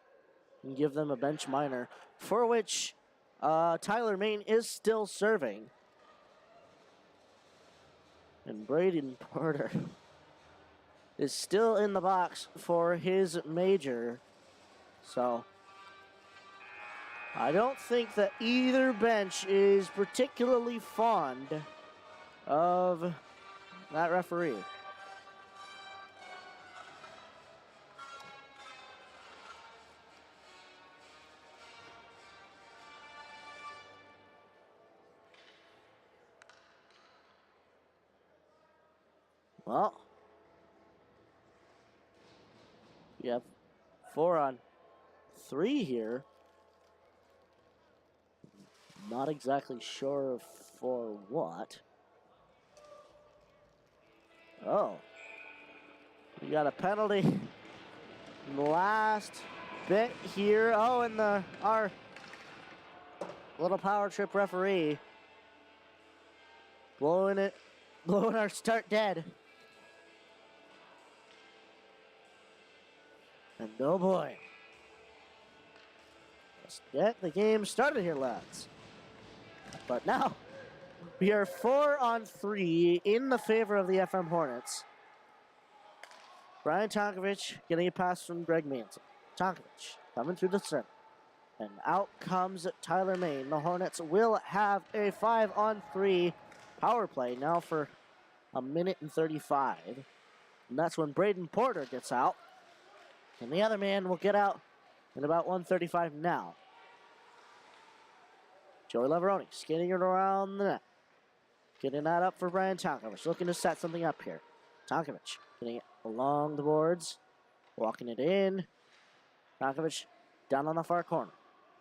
and give them a bench minor, for which Tyler Main is still serving. And Braden Porter is still in the box for his major. So I don't think that either bench is particularly fond of that referee. Well, you have 4-on-3 here. Not exactly sure for what. Oh. We got a penalty in the last bit here. Oh, and our little power trip referee blowing our start dead. And oh boy. Let's get the game started here, lads. But now, we are 4-on-3 in the favor of the FM Hornets. Brian Tonkovich getting a pass from Greg Manson. Tonkovich coming through the center. And out comes Tyler Main. The Hornets will have a 5-on-3 power play now for 1:35. And that's when Braden Porter gets out. And the other man will get out in about 1:35 now. Joey Leveroni skating it around the net. Getting that up for Brian Tonkovich. Looking to set something up here. Tonkovich getting it along the boards. Walking it in. Tonkovich down on the far corner.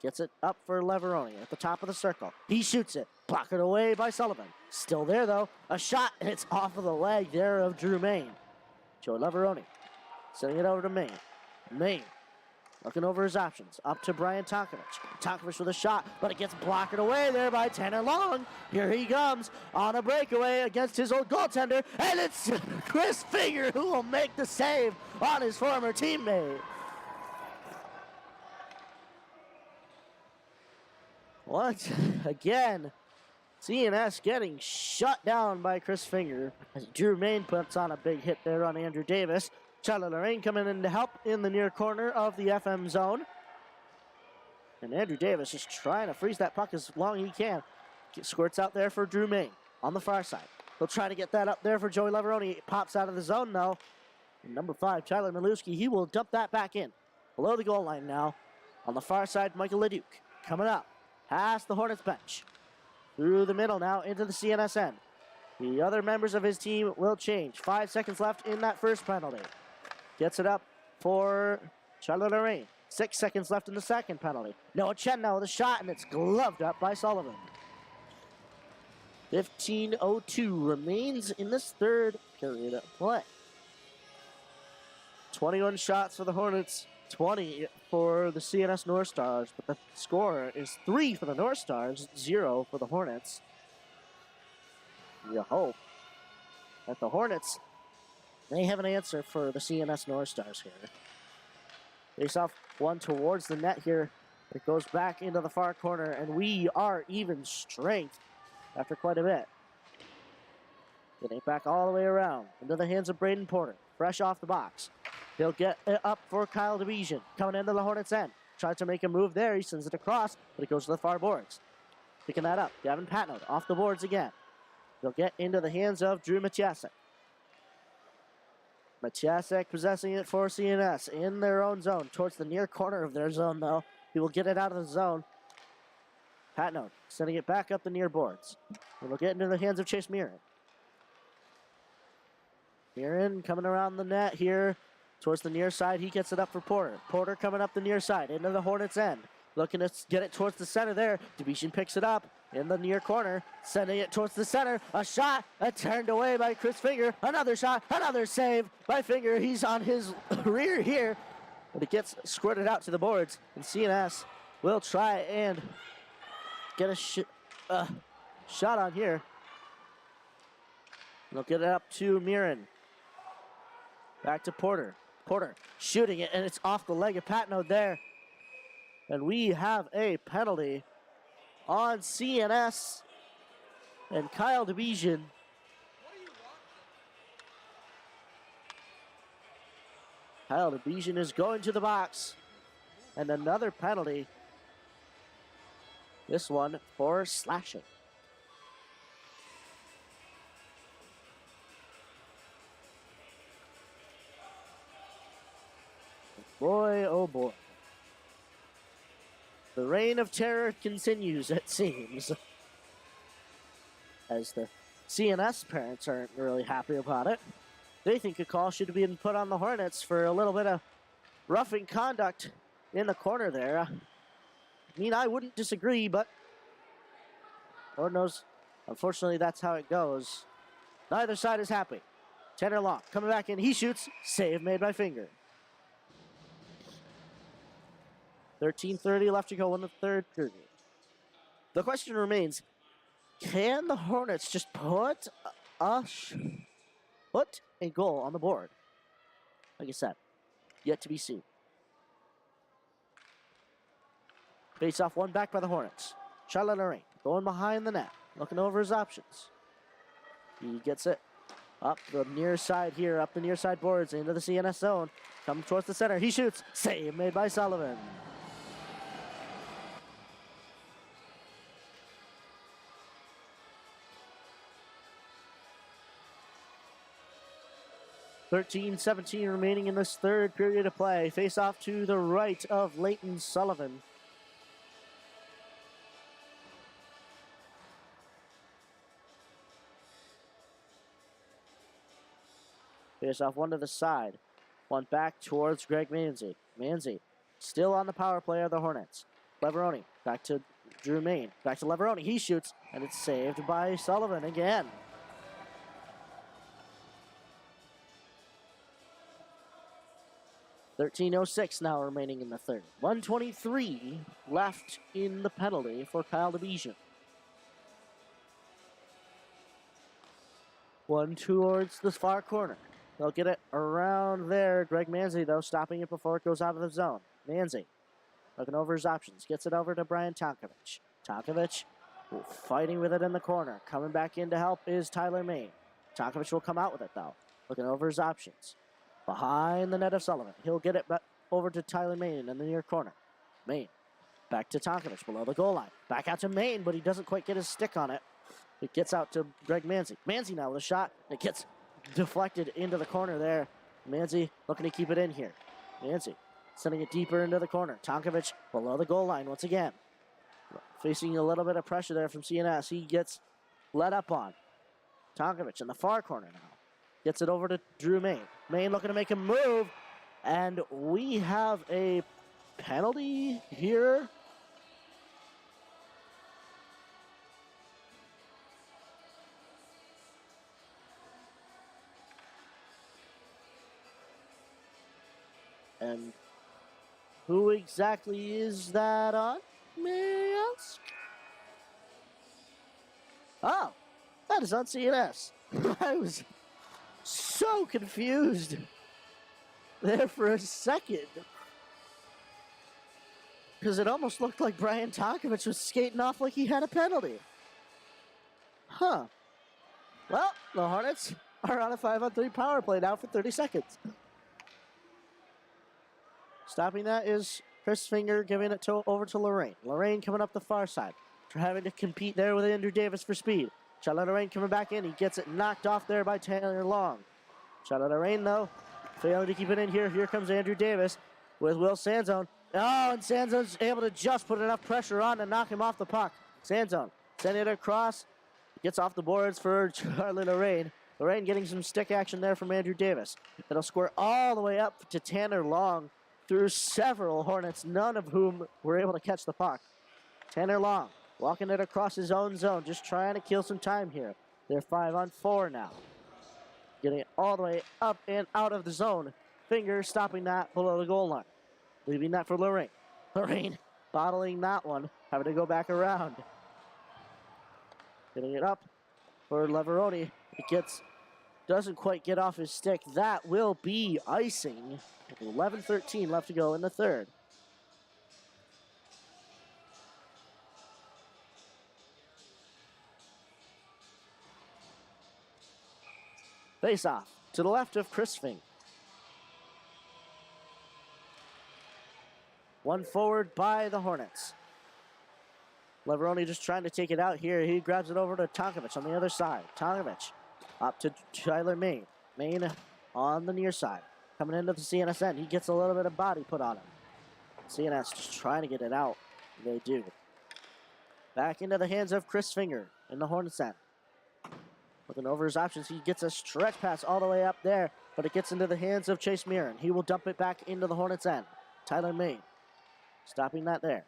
Gets it up for Leveroni at the top of the circle. He shoots it. Blocked away by Sullivan. Still there, though. A shot, and it's off of the leg there of Drew Main. Joey Leveroni sending it over to Main. Main looking over his options. Up to Brian Tonkovich. Tonkovich with a shot, but it gets blocked away there by Tanner Long. Here he comes on a breakaway against his old goaltender, and it's Chris Finger who will make the save on his former teammate. Once again, CNS getting shut down by Chris Finger as Drew Main puts on a big hit there on Andrew Davis. Charlie Lorraine coming in to help in the near corner of the FM zone. And Andrew Davis just trying to freeze that puck as long as he can. Squirts out there for Drew Main on the far side. He'll try to get that up there for Joey Leveroni. It pops out of the zone though. And number 5, Tyler Milewski, he will dump that back in. Below the goal line now. On the far side, Michael Leduc coming up. Past the Hornets bench. Through the middle now into the CNS end. The other members of his team will change. 5 seconds left in that first penalty. Gets it up for Charlie Lorraine. 6 seconds left in the second penalty. Noah Chen now with a shot, and it's gloved up by Sullivan. 15:02 remains in this third period of play. 21 shots for the Hornets, 20 for the CNS Northstars, but the score is 3 for the Northstars, 0 for the Hornets. You hope that the Hornets, they have an answer for the CNS Northstars here. Face off one towards the net here. It goes back into the far corner, and we are even strength after quite a bit. Getting it back all the way around into the hands of Braden Porter. Fresh off the box. He'll get it up for Kyle DeBejan. Coming into the Hornets' end. Tries to make a move there. He sends it across, but it goes to the far boards. Picking that up. Gavin Patnode off the boards again. They'll get into the hands of Drew Matiasek. Matiasek possessing it for CNS in their own zone, towards the near corner of their zone, though. He will get it out of the zone. Patno sending it back up the near boards. It'll get into the hands of Chase Mirren. Mirren coming around the net here towards the near side. He gets it up for Porter. Porter coming up the near side into the Hornets' end. Looking to get it towards the center there. Debichin picks it up in the near corner, sending it towards the center. A shot, turned away by Chris Finger. Another shot, another save by Finger. He's on his rear here, but it gets squirted out to the boards. And CNS will try and get a shot on here. They'll get it up to Mirren. Back to Porter. Porter shooting it, and it's off the leg of Patno there. And we have a penalty on CNS and Kyle Debichin. Kyle Debichin is going to the box. And another penalty. This one for slashing. Boy, oh boy. The reign of terror continues, it seems. As the CNS parents aren't really happy about it. They think a call should have been put on the Hornets for a little bit of roughing conduct in the corner there. I mean, I wouldn't disagree, but Lord knows, unfortunately, that's how it goes. Neither side is happy. Tanner Long coming back in. He shoots. Save made by Finger. 13:30 left to go in the third period. The question remains, can the Hornets just put a goal on the board? Like I said, yet to be seen. Face off one back by the Hornets. Charlotte Lorraine going behind the net, looking over his options. He gets it up the near side here, up the near side boards into the CNS zone. Coming towards the center. He shoots. Save made by Sullivan. .17 remaining in this third period of play. Face off to the right of Leighton Sullivan. Face off one to the side. One back towards Greg Manzi. Manzi still on the power play of the Hornets. Leveroni back to Drew Main. Back to Leveroni. He shoots, and it's saved by Sullivan again. .13:06 now remaining in the third. 1:23 left in the penalty for Kyle Debichin. One towards the far corner. They'll get it around there. Greg Manzi, though, stopping it before it goes out of the zone. Manzi looking over his options. Gets it over to Brian Tonkovich. Tonkovich fighting with it in the corner. Coming back in to help is Tyler Main. Tonkovich will come out with it, though. Looking over his options. Behind the net of Sullivan. He'll get it back over to Tyler Main in the near corner. Main. Back to Tonkovich below the goal line. Back out to Main, but he doesn't quite get his stick on it. It gets out to Greg Manzi. Manzi now with a shot. It gets deflected into the corner there. Manzi looking to keep it in here. Manzi sending it deeper into the corner. Tonkovich below the goal line once again. Facing a little bit of pressure there from CNS. He gets let up on. Tonkovich in the far corner now. Gets it over to Drew Main. Main looking to make a move. And we have a penalty here. And who exactly is that on, may I ask? Oh, that is on CNS. I was so confused there for a second, because it almost looked like Brian Tonkovich was skating off like he had a penalty. Huh. Well, the Hornets are on a 5-on-3 power play now for 30 seconds. Stopping that is Chris Finger, giving it over to Lorraine. Lorraine coming up the far side, having to compete there with Andrew Davis for speed. Charlotte Lorraine coming back in. He gets it knocked off there by Tanner Long. Charlotte Lorraine, though, failing to keep it in here. Here comes Andrew Davis with Will Sanzone. Oh, and Sanzone's able to just put enough pressure on to knock him off the puck. Sanzone sending it across. Gets off the boards for Charlie Lorraine. Lorraine getting some stick action there from Andrew Davis. It'll square all the way up to Tanner Long through several Hornets, none of whom were able to catch the puck. Tanner Long walking it across his own zone, just trying to kill some time here. They're 5-on-4 now. Getting it all the way up and out of the zone. Finger stopping that below the goal line. Leaving that for Lorraine. Lorraine bottling that one, having to go back around. Getting it up for Leveroni. It doesn't quite get off his stick. That will be icing. 11:13 left to go in the third. Face off to the left of Chris Fink. One forward by the Hornets. Leveroni just trying to take it out here. He grabs it over to Tonkovic on the other side. Tonkovic up to Tyler Main. Main on the near side. Coming into the CNS end. He gets a little bit of body put on him. CNS just trying to get it out. They do. Back into the hands of Chris Finger in the Hornets end. Looking over his options. He gets a stretch pass all the way up there, but it gets into the hands of Chase Mirren. He will dump it back into the Hornets end. Tyler Main stopping that there.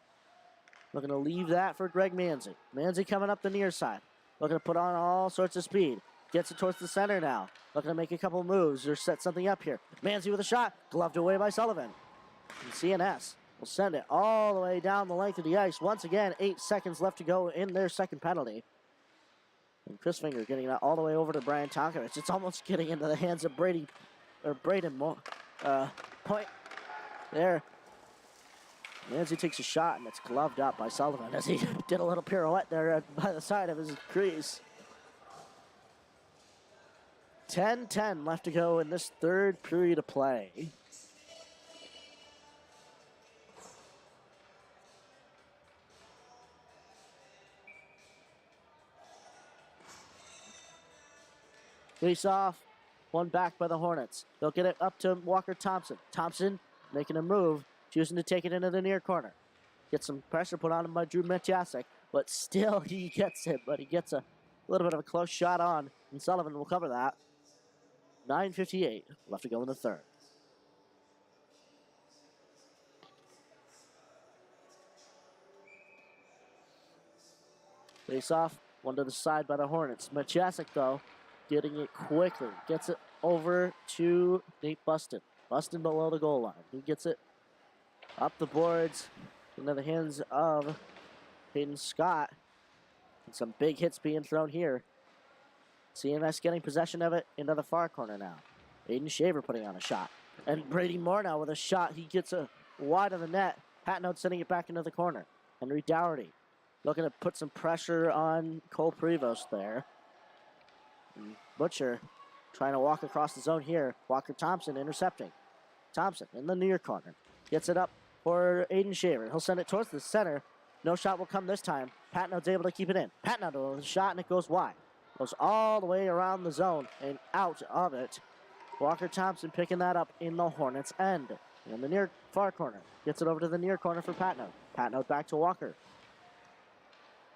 Looking to leave that for Greg Manzi. Manzi coming up the near side. Looking to put on all sorts of speed. Gets it towards the center now. Looking to make a couple moves or set something up here. Manzi with a shot. Gloved away by Sullivan. And CNS will send it all the way down the length of the ice. Once again, 8 seconds left to go in their second penalty. And Chris Finger getting that all the way over to Brian Tonkovic. It's almost getting into the hands of Braden Point there. Manzi takes a shot, and it's gloved up by Sullivan as he did a little pirouette there by the side of his crease. 10-10 left to go in this third period of play. Face off, one back by the Hornets. They'll get it up to Walker Thompson. Thompson making a move, choosing to take it into the near corner. Gets some pressure put on him by Drew Matiasek, but still he gets it, but he gets a little bit of a close shot on, and Sullivan will cover that. 9:58 left to go in the third. Face off, one to the side by the Hornets. Matiasek, though, getting it quickly. Gets it over to Nate Buston. Buston below the goal line. He gets it up the boards into the hands of Hayden Scott. And some big hits being thrown here. CNS getting possession of it into the far corner now. Aiden Shaver putting on a shot. And Brady Moore now with a shot. He gets it wide of the net. Patnode sending it back into the corner. Henry Dougherty looking to put some pressure on Cole Prevost there. And Butcher trying to walk across the zone here. Walker Thompson intercepting. Thompson in the near corner. Gets it up for Aiden Shaver. He'll send it towards the center. No shot will come this time. Patnode's able to keep it in. Patnode with a shot, and it goes wide. Goes all the way around the zone and out of it. Walker Thompson picking that up in the Hornets' end. In the near far corner. Gets it over to the near corner for Patnode. Patnode back to Walker.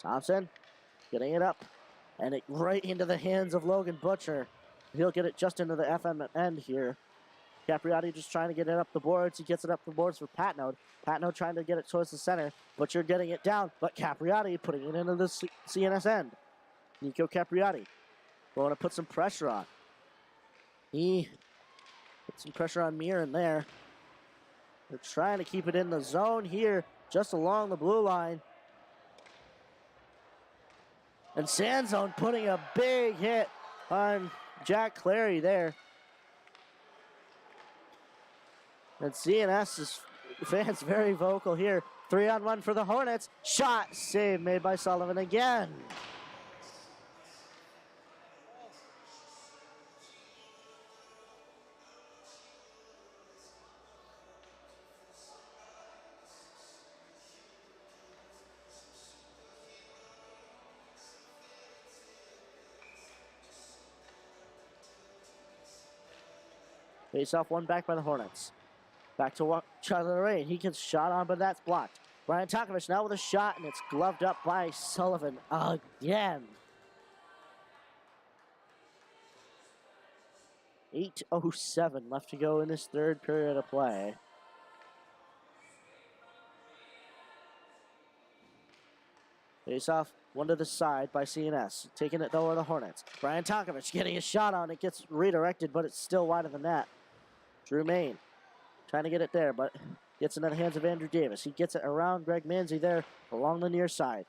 Thompson getting it up. And it right into the hands of Logan Butcher. He'll get it just into the FM end here. Capriati just trying to get it up the boards. He gets it up the boards for Patnode. Patnode trying to get it towards the center. Butcher getting it down, but Capriati putting it into the CNS end. Nico Capriati going to put some pressure on. He put some pressure on Mirren there. They're trying to keep it in the zone here, just along the blue line. And Sanzone putting a big hit on Jack Clary there. And CNS's fans very vocal here. 3-on-1 for the Hornets. Shot save made by Sullivan again. Face off, one back by the Hornets. Back to Charlie Lorraine. He gets shot on, but that's blocked. Brian Tonkovich now with a shot, and it's gloved up by Sullivan again. 8:07 left to go in this third period of play. Face off, one to the side by CNS. Taking it though are the Hornets. Brian Tonkovich getting a shot on it. Gets redirected, but it's still wide of the net. Drew Main trying to get it there, but gets into the hands of Andrew Davis. He gets it around Greg Manzi there along the near side.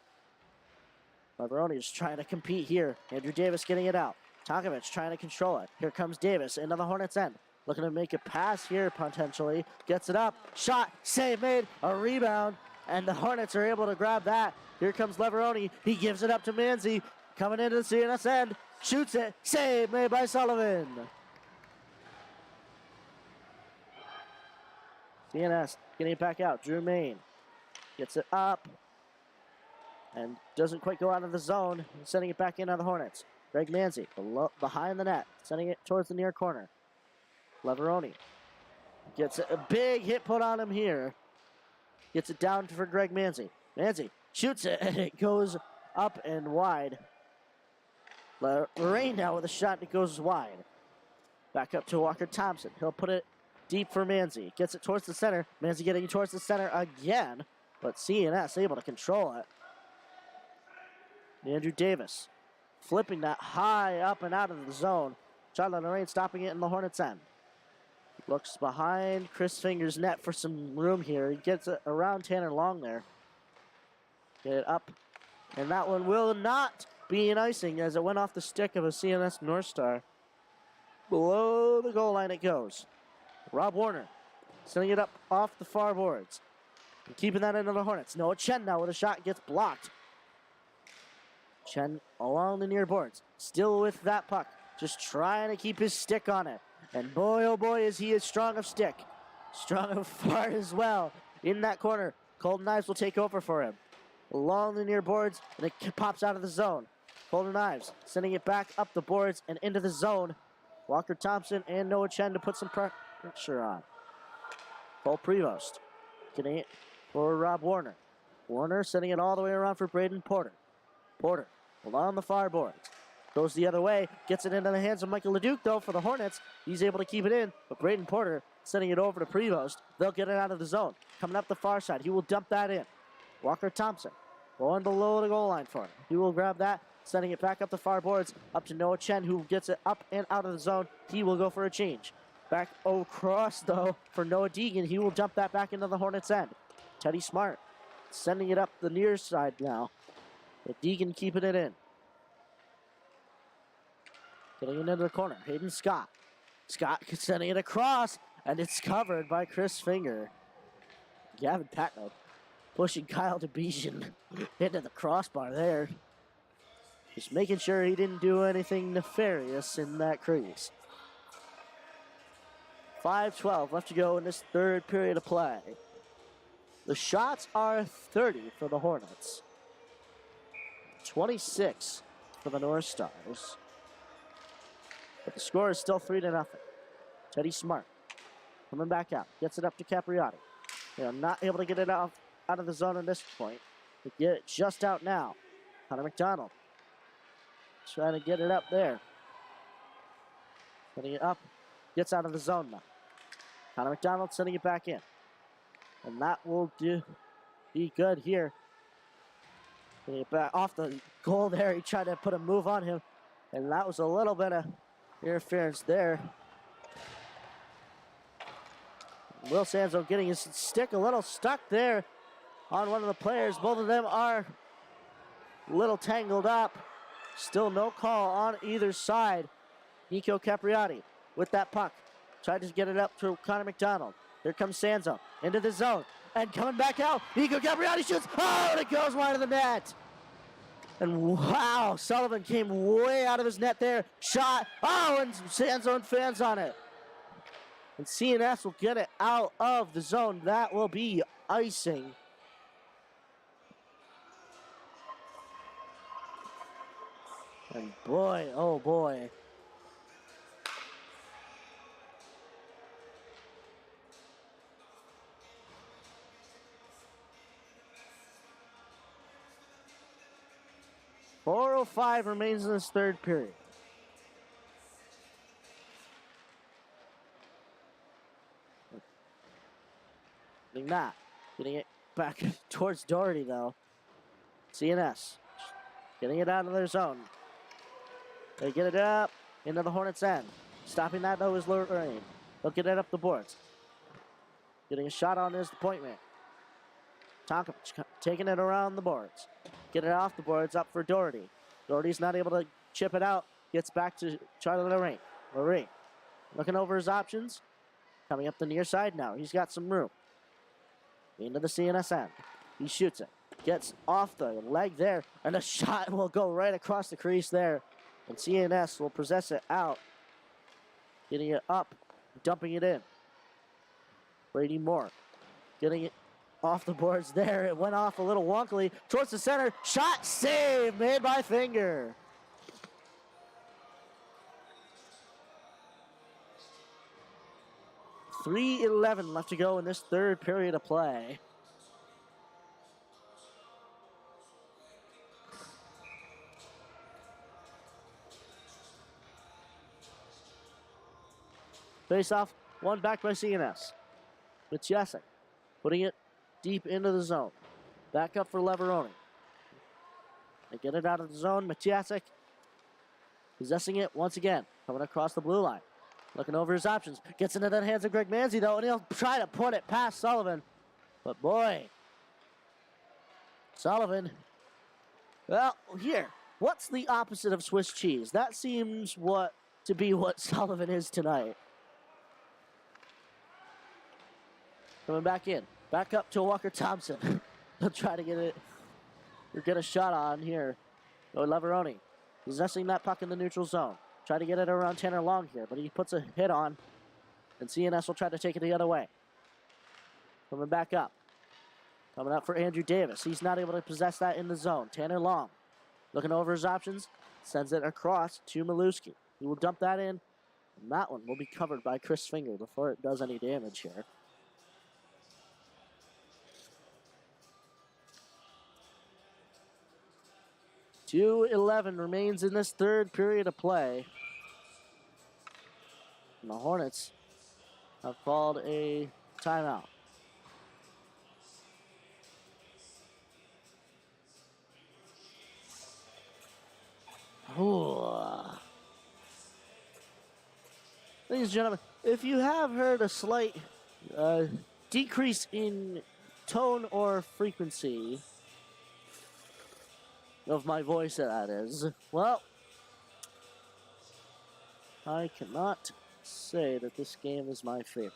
Leveroni is trying to compete here. Andrew Davis getting it out. Tonkovich trying to control it. Here comes Davis into the Hornets' end. Looking to make a pass here potentially. Gets it up. Shot. Save made. A rebound. And the Hornets are able to grab that. Here comes Leveroni. He gives it up to Manzi. Coming into the CNS end. Shoots it. Save made by Sullivan. CNS getting it back out. Drew Main gets it up. And doesn't quite go out of the zone. Sending it back in on the Hornets. Greg Manzi behind the net. Sending it towards the near corner. Leveroni gets a big hit put on him here. Gets it down for Greg Manzi. Manzi shoots it, and it goes up and wide. Lorraine now with a shot, and it goes wide. Back up to Walker Thompson. He'll put it deep for Manzi. Gets it towards the center. Manzi getting towards the center again, but CNS able to control it. Andrew Davis flipping that high up and out of the zone. Charlotte Lorraine stopping it in the Hornets' end. Looks behind Chris Finger's net for some room here. He gets it around Tanner Long there. Get it up. And that one will not be an icing as it went off the stick of a CNS Northstar. Below the goal line it goes. Rob Warner sending it up off the far boards. And keeping that into the Hornets. Noah Chen now with a shot gets blocked. Chen along the near boards. Still with that puck. Just trying to keep his stick on it. And boy, oh boy, is he strong of stick. Strong of fart as well. In that corner, Colton Ives will take over for him. Along the near boards, and it pops out of the zone. Colton Ives sending it back up the boards and into the zone. Walker Thompson and Noah Chen to put some pressure on. Cole Prevost getting it for Rob Warner. Warner sending it all the way around for Braden Porter. Porter along the far boards. Goes the other way, gets it into the hands of Michael LeDuc, though, for the Hornets. He's able to keep it in, but Braden Porter sending it over to Prevost. They'll get it out of the zone. Coming up the far side, he will dump that in. Walker Thompson going below the goal line for him. He will grab that, sending it back up the far boards, up to Noah Chen, who gets it up and out of the zone. He will go for a change. Back across, though, for Noah Deegan. He will dump that back into the Hornets' end. Teddy Smart sending it up the near side now. But Deegan keeping it in. Getting it into the corner. Hayden Scott. Scott sending it across, and it's covered by Chris Finger. Gavin Patno pushing Kyle DeBejan into the crossbar there. Just making sure he didn't do anything nefarious in that crease. 5:12 left to go in this third period of play. The shots are 30 for the Hornets. 26 for the Northstars. But the score is still 3-0. Teddy Smart coming back out. Gets it up to Capriotti. They are not able to get it out of the zone at this point. They get it just out now. Connor McDonald trying to get it up there. Setting it up. Gets out of the zone now. Connor McDonald sending it back in. And that will be good here. Getting it back off the goal there. He tried to put a move on him. And that was a little bit of interference there. Will Sanzo getting his stick a little stuck there on one of the players. Both of them are a little tangled up. Still no call on either side. Nico Capriotti with that puck. Tried to get it up to Connor McDonald. Here comes Sanzo into the zone. And coming back out, Nico Capriotti shoots. Oh, and it goes wide of the net. And wow, Sullivan came way out of his net there. Shot. Oh, and Sanzo and fans on it. And CNS will get it out of the zone. That will be icing. And boy, oh boy. 4:05 remains in this third period. Getting it back towards Doherty, though. CNS getting it out of their zone. They get it up into the Hornets' end. Stopping that, though, is Lorraine. They'll get it up the boards. Getting a shot on is the point man. Tonkovich taking it around the boards. Get it off the boards, up for Doherty. Doherty's not able to chip it out. Gets back to Charlie Lorraine. Lorraine looking over his options. Coming up the near side now. He's got some room. Into the CNS end. He shoots it. Gets off the leg there. And the shot will go right across the crease there. And CNS will possess it out. Getting it up. Dumping it in. Brady Moore. Getting it off the boards there. It went off a little wonkily. Towards the center. Shot save made by Finger. .3:11 left to go in this third period of play. Face off, one back by CNS. Maciasek putting it deep into the zone. Back up for Leveroni. They get it out of the zone. Maciasek possessing it once again. Coming across the blue line. Looking over his options. Gets into the hands of Greg Manzi, though, and he'll try to put it past Sullivan. But, boy, Sullivan, well, here, what's the opposite of Swiss cheese? That seems to be what Sullivan is tonight. Coming back in. Back up to Walker Thompson. He'll try to get it, or get a shot on here. Oh, Leveroni possessing that puck in the neutral zone. Try to get it around Tanner Long here, but he puts a hit on, and CNS will try to take it the other way. Coming back up. Coming up for Andrew Davis. He's not able to possess that in the zone. Tanner Long looking over his options. Sends it across to Maluski. He will dump that in, and that one will be covered by Chris Finger before it does any damage here. .2:11 remains in this third period of play. And the Hornets have called a timeout. Ooh. Ladies and gentlemen, if you have heard a slight decrease in tone or frequency of my voice, that is, well, I cannot say that this game is my favorite.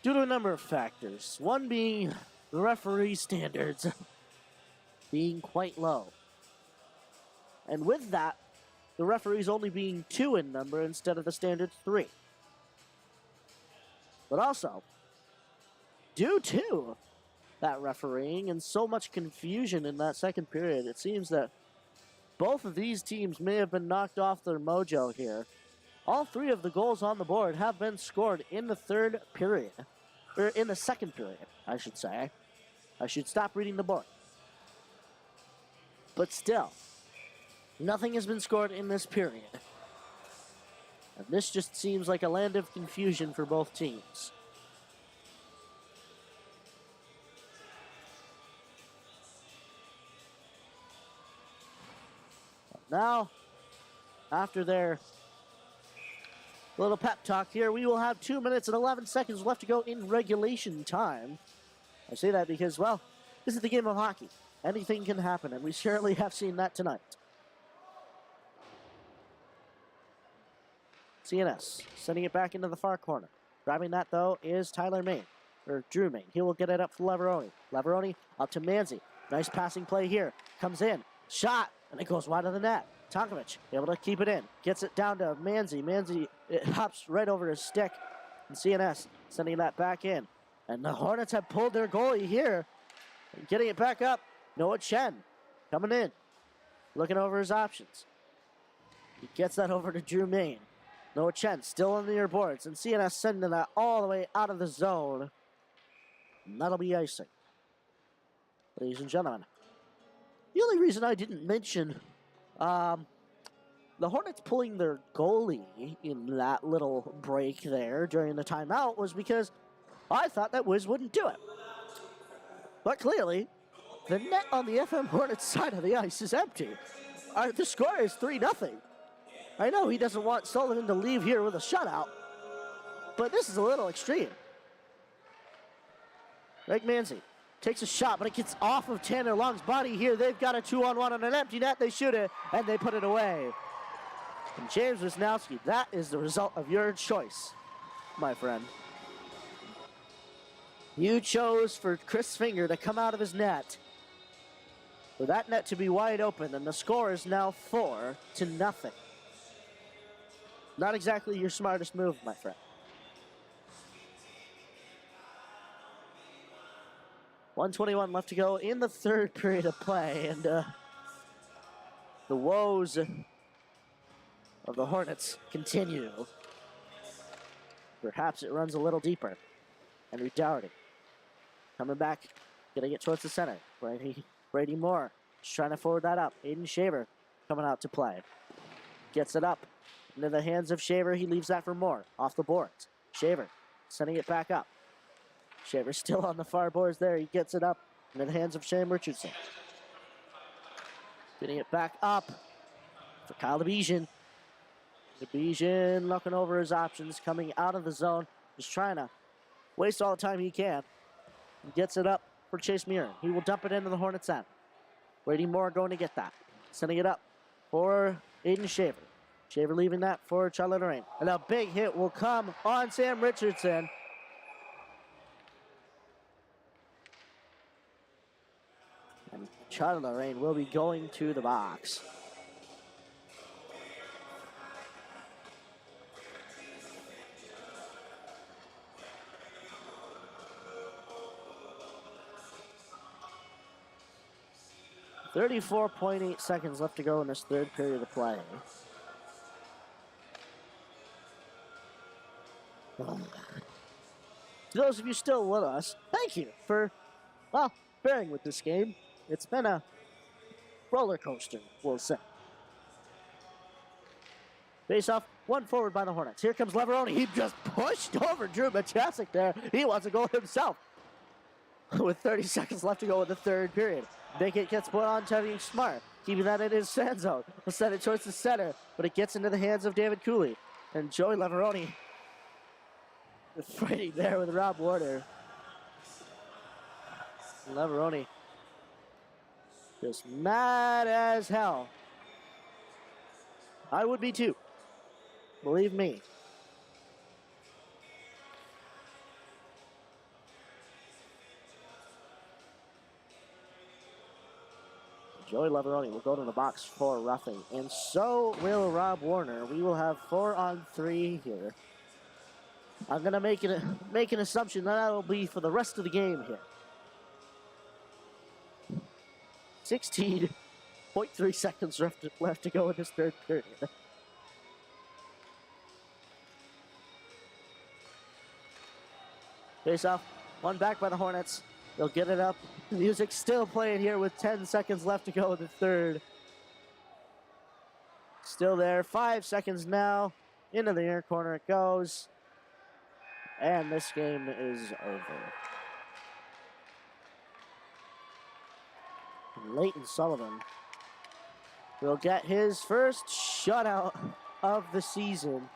Due to a number of factors, one being the referee standards being quite low. And with that, the referees only being 2 in number instead of the standard 3. But also, due to that refereeing and so much confusion in that second period, it seems that both of these teams may have been knocked off their mojo here. All 3 of the goals on the board have been scored in the third period. Or in the second period, I should say. I should stop reading the board. But still, nothing has been scored in this period. And this just seems like a land of confusion for both teams. Now, after their little pep talk here, we will have 2 minutes and 11 seconds left to go in regulation time. I say that because, well, this is the game of hockey. Anything can happen, and we certainly have seen that tonight. CNS sending it back into the far corner. Grabbing that, though, is Tyler Main, or Drew Main. He will get it up for Leveroni. Leveroni up to Manzi. Nice passing play here. Comes in. Shot. And it goes wide of the net. Tonkovich able to keep it in. Gets it down to Manzi. Manzi, it hops right over his stick. And CNS sending that back in. And the Hornets have pulled their goalie here. And getting it back up. Noah Chen coming in. Looking over his options. He gets that over to Drew Main. Noah Chen still on the near boards. And CNS sending that all the way out of the zone. And that'll be icing. Ladies and gentlemen, The only reason I didn't mention the Hornets pulling their goalie in that little break there during the timeout was because I thought that Wiz wouldn't do it. But clearly, the net on the FM Hornets side of the ice is empty. The score is 3-0. I know he doesn't want Sullivan to leave here with a shutout, but this is a little extreme. Greg Manzi takes a shot, but it gets off of Tanner Long's body here. They've got a 2-on-1 on an empty net. They shoot it, and they put it away. And James Wisnowski, that is the result of your choice, my friend. You chose for Chris Finger to come out of his net, for that net to be wide open, and the score is now 4-0. Not exactly your smartest move, my friend. 1:21 left to go in the third period of play, and the woes of the Hornets continue. Perhaps it runs a little deeper. Henry Dougherty coming back, gonna get towards the center. Brady Moore just trying to forward that up. Aiden Shaver coming out to play. Gets it up into the hands of Shaver. He leaves that for Moore off the boards. Shaver sending it back up. Shaver still on the far boards there. He gets it up into the hands of Shane Richardson. Getting it back up for Kyle DeBejan. DeBejan looking over his options, coming out of the zone. Just trying to waste all the time he can. He gets it up for Chase Murin. He will dump it into the Hornets' end. Brady Moore going to get that. Sending it up for Aiden Shaver. Shaver leaving that for Charlie Lorraine. And a big hit will come on Sam Richardson. And Charlie Lorraine will be going to the box. .8 seconds left to go in this third period of play. To those of you still with us, thank you for, well, bearing with this game. It's been a roller coaster, we'll say. Face off, one forward by the Hornets. Here comes Leveroni. He just pushed over Drew Machasik there. He wants to go himself. With 30 seconds left to go in the third period. Big hit gets put on Teddy Smart, keeping that in his sand zone. He'll send it towards the center, but it gets into the hands of David Cooley. And Joey Leveroni fighting there with Rob Warner. Leveroni just mad as hell. I would be too. Believe me. Joey Leveroni will go to the box for roughing, and so will Rob Warner. We will have 4-on-3 here. I'm going to make an assumption that that'll be for the rest of the game here. 16.3 seconds left to go in this third period. Face off, one back by the Hornets. They'll get it up. The music's still playing here with 10 seconds left to go in the third. Still there, 5 seconds now. Into the near corner it goes. And this game is over. Leighton Sullivan will get his first shutout of the season.